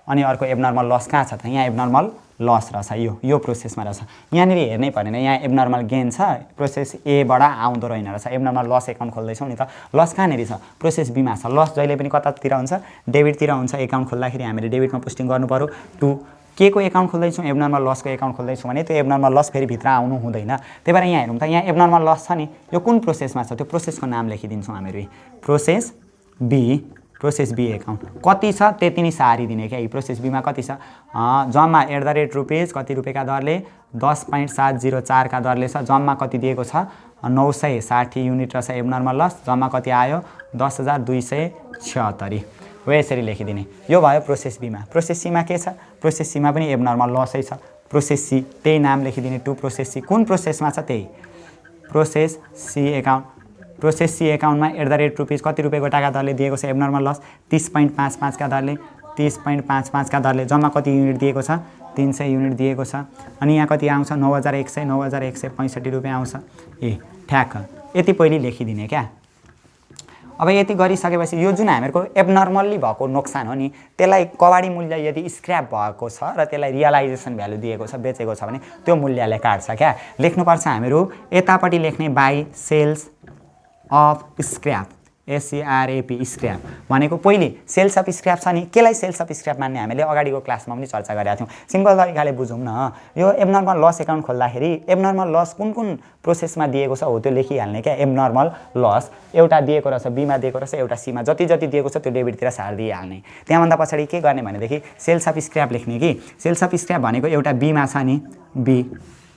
अनि अर्को एबनर्मल लस कहाँ छ त? यहाँ एबनर्मल लस रहेछ, यो प्रोसेसमा रहेछ। यहाँनिर हेर्नै परेन, यहाँ एबनर्मल गेन छ, प्रोसेस एबाट आउँदो रहेन रहेछ। एबनर्मल लस एकाउन्ट खोल्दैछौँ नि त, लस कहाँनिर छ? प्रोसेस बीमा छ। लस जहिले पनि कतातिर हुन्छ? डेबिटतिर हुन्छ। एकाउन्ट खोल्दाखेरि हामीले डेबिटमा पोस्टिङ गर्नु पऱ्यो। टु के को एकाउन्ट खोल्दैछौँ? एबनर्मल लसको एकाउन्ट खोल्दैछौँ भने त्यो एबनर्मल लस फेरि भित्र आउनु हुँदैन। त्यही भएर यहाँ हेरौँ त, यहाँ एबनर्मल लस छ नि, यो कुन प्रोसेसमा छ? त्यो प्रोसेसको नाम लेखिदिन्छौँ हामीहरू। प्रोसेस बी एकाउन्ट कति छ त्यति नै सारिदिने क्या। प्रोसेस बीमा कति छ? जम्मा @ कति रुपियाँका दरले 10.704 का दरले छ। जम्मा कति दिएको छ? 960 युनिट रहेछ एबनर्मल लस। जम्मा कति आयो? 10,276। हो यसरी लेखिदिने। यो भयो प्रोसेस बीमा। प्रोसेस सीमा के छ? प्रोसेस सीमा पनि एबनर्मल लसै छ। प्रोसेस सी त्यही नाम लेखिदिने, टु प्रोसेस सी। कुन प्रोसेसमा छ? त्यही process C account. Process C एकाउन्टमा @ कति रुपियाँ गोटाका दरले दिएको छ एबनर्मल लस? 30.55 का दरले, 30.55 का दरले। जम्मा कति युनिट दिएको छ? 300 युनिट दिएको छ। अनि यहाँ कति आउँछ? 9,165 रुपियाँ आउँछ। ठ्याक्क यति पहिले लेखिदिने क्या। अब यति गरिसकेपछि यो जुन हामीहरूको एबनर्मल्ली भएको नोक्सान हो नि, त्यसलाई कवाडी मूल्य यदि स्क्रैप भएको छ र त्यसलाई रियलाइजेसन भ्यालु दिएको छ, बेचेको छ भने त्यो मूल्यले काट्छ क्या। लेख्नुपर्छ हामीहरू यतापट्टि लेख्ने by sales of scrap, SCRAP scrap भनेको पहिले सेल्स अफ स्क्रैप छ नि, केलाई सेल्स अफ स्क्रैप मान्ने हामीले अगाडिको क्लासमा पनि चर्चा गरेका थियौँ। सिम्पल तरिकाले बुझौँ न, यो एबनर्मल लस एकाउन्ट खोल्दाखेरि एबनर्मल लस कुन कुन प्रोसेसमा दिएको छ हो त्यो लेखिहाल्ने क्या। एबनर्मल लस एउटा दिएको रहेछ बीमा दिएको रहेछ, एउटा सीमा, जति जति दिएको छ त्यो डेबिटतिर सारिदिइहाल्ने। त्यहाँभन्दा पछाडि के गर्ने भनेदेखि सेल्स अफ स्क्रैप लेख्ने कि। सेल्स अफ स्क्रैप भनेको एउटा बीमा छ नि, बी।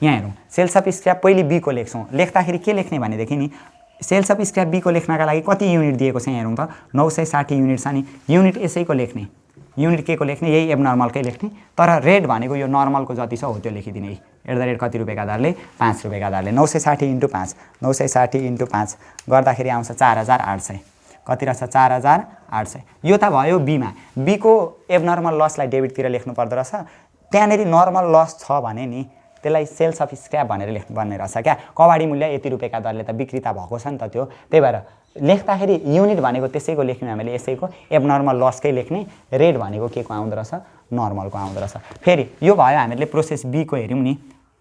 यहाँ हेरौँ, सेल्स अफ स्क्रैप पहिले बीको लेख्छौँ। लेख्दाखेरि के लेख्ने भनेदेखि नि, सेल्स अफ स्क्रैप बीको लेख्नका लागि कति युनिट दिएको छ यहाँ हेरौँ त, 960 युनिट छ नि। युनिट यसैको लेख्ने, युनिट के को लेख्ने? यही एबनर्मलकै लेख्ने। तर रेट भनेको यो नर्मलको जति छ हो त्यो लेखिदिने। @ कति रुपियाँका दरले? 5 रुपियाँका दरले। 960 × 5, 960 × 5 गर्दाखेरि आउँछ 4,800। कति रहेछ? 4,800। यो त भयो बीमा। बीको एबनर्मल लसलाई डेबिटतिर लेख्नु पर्दो रहेछ। त्यहाँनिर नर्मल लस छ भने नि त्यसलाई सेल्स अफ स्क्रैप भनेर लेख्नुपर्ने रहेछ क्या। कवाडी मूल्य यति रुपियाँका दरले त बिक्री त भएको छ नि त त्यो। त्यही भएर लेख्दाखेरि युनिट भनेको त्यसैको लेख्ने हामीले, यसैको एबनर्मल लसकै लेख्ने। रेट भनेको के को आउँदो रहेछ? नर्मलको आउँदो रहेछ। फेरि यो भयो हामीले प्रोसेस बीको हेऱ्यौँ नि,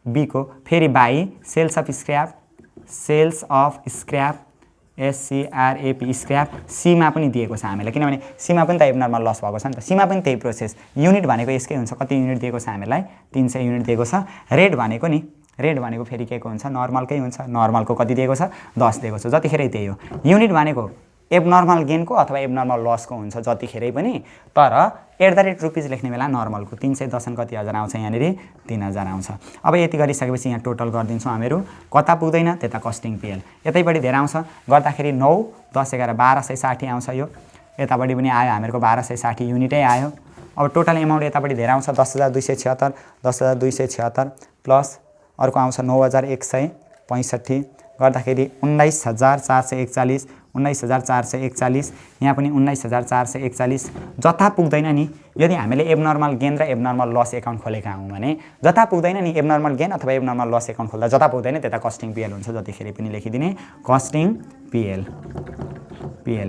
बीको। फेरि by sales of scrap, sales of scrap SCRAP scrap. सीमा पनि दिएको छ हामीलाई, किनभने सीमा पनि त एबनर्मल लस भएको छ नि त। सीमा पनि त्यही प्रोसेस। युनिट भनेको यसकै हुन्छ। कति युनिट दिएको छ हामीलाई? 300 युनिट दिएको छ। रेट भनेको नि, रेट भनेको फेरि के को हुन्छ? नर्मलकै हुन्छ। नर्मलको कति दिएको छ? 10 दिएको छ। जतिखेरै त्यही हो। युनिट भनेको एबनर्मल गेनको अथवा एबनर्मल लसको हुन्छ जतिखेरै पनि। तर @ लेख्ने बेला नर्मलको 310 कति हजार आउँछ? यहाँनिर 3000 आउँछ। अब यति गरिसकेपछि यहाँ टोटल गरिदिन्छौँ हामीहरू। कता पुग्दैन त्यता कस्टिङ PL। यतैपट्टि धेरै आउँछ, गर्दाखेरि 9, 10, 11, 1260 आउँछ। यो यतापट्टि पनि आयो हामीहरूको 1260 युनिटै आयो। अब टोटल एमाउन्ट यतापट्टि धेरै आउँछ 10,276, 10,276 प्लस अर्को आउँछ 9,165 गर्दाखेरि 19,441, 19,441। यहाँ पनि 19,441। जता पुग्दैन नि, यदि हामीले एबनर्मल गेन र एबनर्मल लस एकाउन्ट खोलेका हौँ भने जता पुग्दैन नि, एबनर्मल गेन अथवा एबनर्मल लस एकाउन्ट खोल्दा जता पुग्दैन त्यता कस्टिङ PL हुन्छ। जतिखेरै पनि लेखिदिने कस्टिङ PL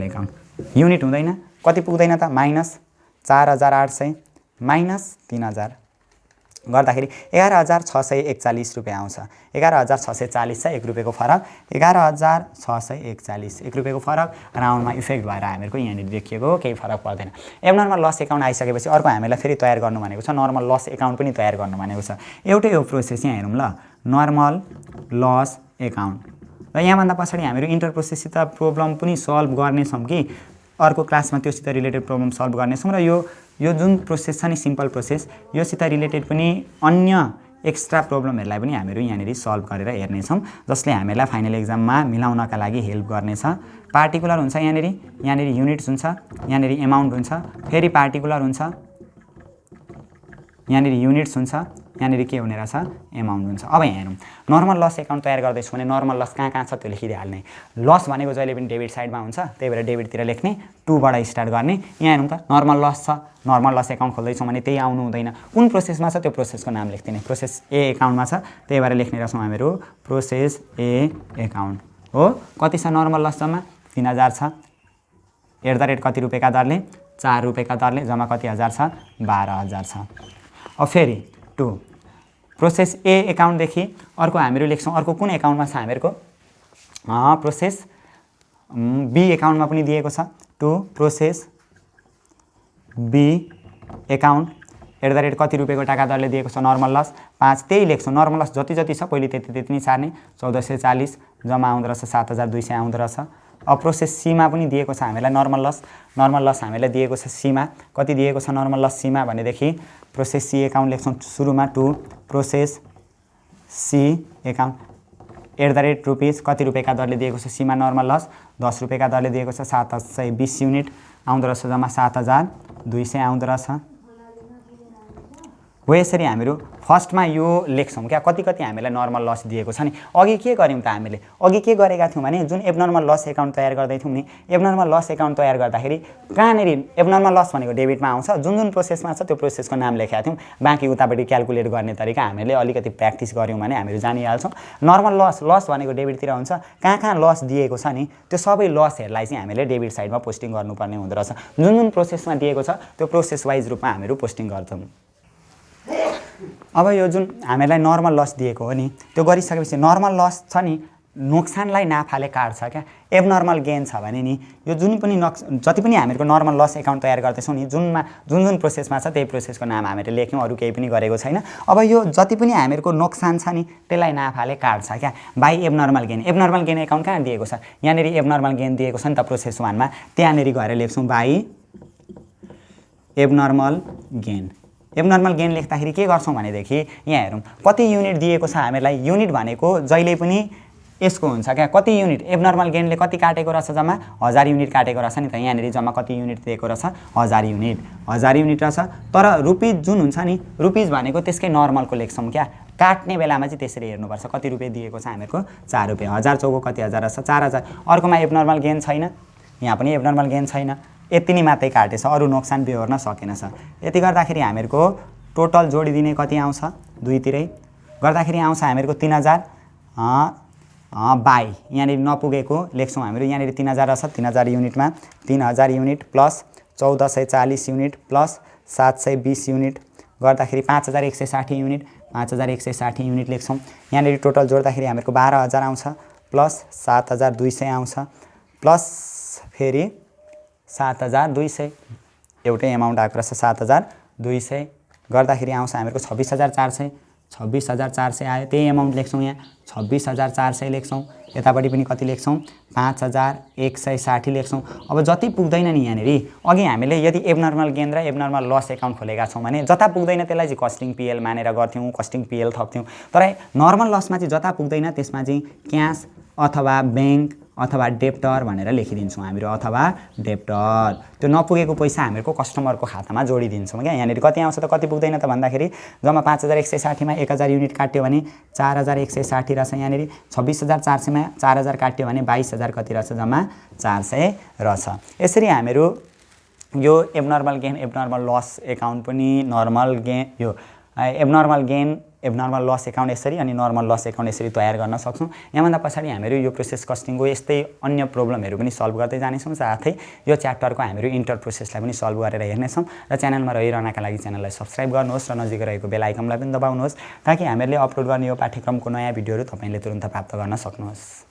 एकाउन्ट। युनिट हुँदैन, कति पुग्दैन त? -4,800 -3,000 गर्दाखेरि 11,641 रुपियाँ आउँछ। 11,640 छ, 1 रुपियाँको फरक। 11,641 1 रुपियाँको फरक राउन्डमा इफेक्ट भएर हामीहरूको यहाँनिर देखिएको केही फरक पर्दैन। एबनर्मल लस एकाउन्ट आइसकेपछि अर्को हामीलाई फेरि तयार गर्नु भनेको छ नर्मल लस एकाउन्ट पनि तयार गर्नु भनेको छ। एउटै हो प्रोसेस यहाँ हेरौँ ल, नर्मल लस एकाउन्ट। र यहाँभन्दा पछाडि हामीहरू इन्टर प्रोसेससित प्रब्लम पनि सल्भ गर्नेछौँ कि अर्को क्लासमा त्योसित रिलेटेड प्रब्लम सल्भ गर्नेछौँ। र यो जुन प्रोसेस छ नि सिम्पल प्रोसेस, योसित रिलेटेड पनि अन्य एक्स्ट्रा प्रब्लमहरूलाई पनि हामीहरू यहाँनिर सल्भ गरेर हेर्नेछौँ, जसले हामीलाई फाइनल एक्जाममा मिलाउनका लागि हेल्प गर्नेछ। पार्टिकुलर हुन्छ यहाँनिर युनिट्स हुन्छ, यहाँनिर एमाउन्ट हुन्छ, फेरि पार्टिकुलर हुन्छ, यहाँनिर युनिट्स हुन्छ, यहाँनिर के हुने रहेछ एमाउन्ट हुन्छ। अब यहाँ हेरौँ, नर्मल लस एकाउन्ट तयार गर्दैछु भने नर्मल लस कहाँ छ त्यो लेखिदिइहाल्ने। लस भनेको जहिले पनि डेबिट साइडमा हुन्छ, त्यही भएर डेबिटतिर लेख्ने, 2 बाट स्टार्ट गर्ने। यहाँ हेरौँ त नर्मल लस छ, नर्मल लस एकाउन्ट खोल्दैछौँ भने त्यही आउनु हुँदैन। कुन प्रोसेसमा छ त्यो प्रोसेसको नाम लेख्दिने। प्रोसेस ए एकाउन्टमा छ, त्यही भएर लेख्ने रहेछौँ हामीहरू प्रोसेस ए एकाउन्ट हो। कति छ नर्मल लस जम्मा 3000 छ, @ कति रुपियाँका दरले 4 रुपियाँका दरले जम्मा कति हजार छ 12,000 छ। अब फेरि 2 प्रोसेस ए एकाउन्टदेखि अर्को हामीहरू लेख्छौँ। अर्को कुन एकाउन्टमा छ हामीहरूको प्रोसेस बी एकाउन्टमा पनि दिएको छ। 2 प्रोसेस बी एकाउन्ट @ कति रुपियाँको टाका दरले दिएको छ नर्मल लस 5, त्यही लेख्छौँ। नर्मल लस जति छ पहिले त्यति नै सार्ने, 1440 जम्मा आउँदो रहेछ 7,200 आउँदो रहेछ। अब प्रोसेस सीमा पनि दिएको छ हामीलाई नर्मल लस हामीलाई दिएको छ सीमा। कति दिएको छ नर्मल लस सीमा भनेदेखि प्रोसेस सी एकाउन्ट लेख्छौँ सुरुमा। 2 प्रोसेस सी एकाउन्ट @ रुपिस कति रुपियाँका दरले दिएको छ सीमा नर्मल लस 10 रुपियाँका दरले दिएको छ 720 युनिट आउँदो रहेछ जम्मा 7,200 आउँदो रहेछ हो। यसरी हामीहरू फर्स्टमा यो लेख्छौँ क्या कति हामीलाई नर्मल लस दिएको छ नि। अघि के गर्यौँ त हामीले, अघि के गरेका थियौँ भने जुन एबनर्मल लस एकाउन्ट तयार गर्दै थियौँ नि, एबनर्मल लस एकाउन्ट तयार गर्दाखेरि कहाँनिर एबनर्मल लस भनेको डेबिटमा आउँछ, जुन प्रोसेसमा छ त्यो प्रोसेसको नाम लेखेका थियौँ। बाँकी उतापट्टि क्यालकुलेट गर्ने तरिका हामीले अलिकति प्र्याक्टिस गऱ्यौँ भने हामीहरू जानिहाल्छौँ। नर्मल लस भनेको डेबिटतिर हुन्छ, कहाँ लस दिएको छ नि त्यो सबै लसहरूलाई चाहिँ हामीले डेबिट साइडमा पोस्टिङ गर्नुपर्ने हुँदो रहेछ। जुन प्रोसेसमा दिएको छ त्यो प्रोसेस वाइज रूपमा हामीहरू पोस्टिङ गर्छौँ। अब यो जुन हामीलाई नर्मल लस दिएको हो नि त्यो गरिसकेपछि नर्मल लस छ नि नोक्सानलाई नाफाले काट्छ क्या। एबनर्मल गेन छ भने नि यो जति पनि हामीहरूको नर्मल लस एकाउन्ट तयार गर्दैछौँ नि जुन प्रोसेसमा छ त्यही प्रोसेसको नाम हामीले लेख्यौँ, अरू केही पनि गरेको छैन। अब यो जति पनि हामीहरूको नोक्सान छ नि त्यसलाई नाफाले काट्छ क्या by abnormal gain. Abnormal gain account कहाँ दिएको छ, यहाँनिर एबनर्मल गेन दिएको छ नि त प्रोसेस 1 मा, त्यहाँनिर गएर लेख्छौँ by abnormal gain. Abnormal gain लेख्दाखेरि के गर्छौँ भनेदेखि यहाँ हेरौँ कति युनिट दिएको छ हामीलाई। युनिट भनेको जहिले पनि यसको हुन्छ क्या, कति युनिट एबनर्मल गेनले कति काटेको रहेछ जम्मा 1000 युनिट काटेको रहेछ नि त। यहाँनिर जम्मा कति युनिट दिएको रहेछ 1000 युनिट रहेछ। तर रुपिज जुन हुन्छ नि रुपिज भनेको त्यसकै नर्मलको लेख्छौँ क्या। काट्ने बेलामा चाहिँ त्यसरी हेर्नुपर्छ कति रुपियाँ दिएको छ हामीहरूको 4 रुपियाँ। 1000 चौको कति हजार रहेछ 4000। अर्कोमा एबनर्मल गेन छैन, यहाँ पनि एबनर्मल गेन छैन, यति नै मात्रै काटेछ, अरू नोक्सान बेहोर्न सकेन छ। यति गर्दाखेरि हामीहरूको टोटल जोडिदिने कति आउँछ दुईतिरै गर्दाखेरि आउँछ हामीहरूको 3000 बाई यहाँनिर नपुगेको लेख्छौँ हामीहरू। यहाँनिर 3000 रहेछ, 3000 युनिटमा 3000 unit plus 1440 unit plus 720 unit गर्दाखेरि 5160 युनिट 5160 युनिट लेख्छौँ। यहाँनिर टोटल जोड्दाखेरि हामीहरूको 12000 आउँछ प्लस 7200 आउँछ प्लस फेरि 7200 एउटै एमाउन्ट आएको रहेछ 7200 गर्दाखेरि आउँछ हामीहरूको 26400 26400 आयो। त्यही एमाउन्ट लेख्छौँ यहाँ 26400 लेख्छौँ। यतापट्टि पनि कति लेख्छौँ 5160 लेख्छौँ। अब जति पुग्दैन नि यहाँनिर अघि हामीले यदि एबनर्मल गेन र एबनर्मल लस एकाउन्ट खोलेका छौँ भने जता पुग्दैन त्यसलाई चाहिँ कस्टिङ पिएल मानेर गर्थ्यौँ, कस्टिङ पिएल थप्थ्यौँ। तर नर्मल लसमा चाहिँ जता पुग्दैन त्यसमा चाहिँ क्यास अथवा ब्याङ्क अथवा डेप्टर भनेर लेखिदिन्छौँ हामीहरू, अथवा डेप्टर। त्यो नपुगेको पैसा हामीहरूको कस्टमरको खातामा जोडिदिन्छौँ क्या। यहाँनिर कति आउँछ त कति पुग्दैन त भन्दाखेरि जम्मा 5160 मा 1000 युनिट काट्यो भने 4160 रहेछ। यहाँनिर 26400 मा 4000 काट्यो भने 22000 कति रहेछ जम्मा 400 रहेछ। यसरी हामीहरू यो abnormal gain abnormal loss account पनि नर्मल गेन यो abnormal gain abnormal loss account यसरी अनि नर्मल लस एकाउन्ट यसरी तयार गर्न सक्छौँ। यहाँभन्दा पछाडि हामीहरू यो प्रोसेस कस्टिङको यस्तै अन्य प्रब्लमहरू पनि सल्भ गर्दै जानेछौँ। साथै यो च्याप्टरको हामीहरू इन्टर प्रोसेसलाई पनि सल्भ गरेर हेर्नेछौँ र च्यानलमा रहिरहनका लागि च्यानललाई सब्स्क्राइब गर्नुहोस् र नजिकै रहेको बेल आइकनलाई पनि दबाउनुहोस् ताकि हामीहरूले अपलोड गर्ने यो पाठ्यक्रमको नयाँ भिडियोहरू तपाईँले तुरुन्त प्राप्त गर्न सक्नुहोस्।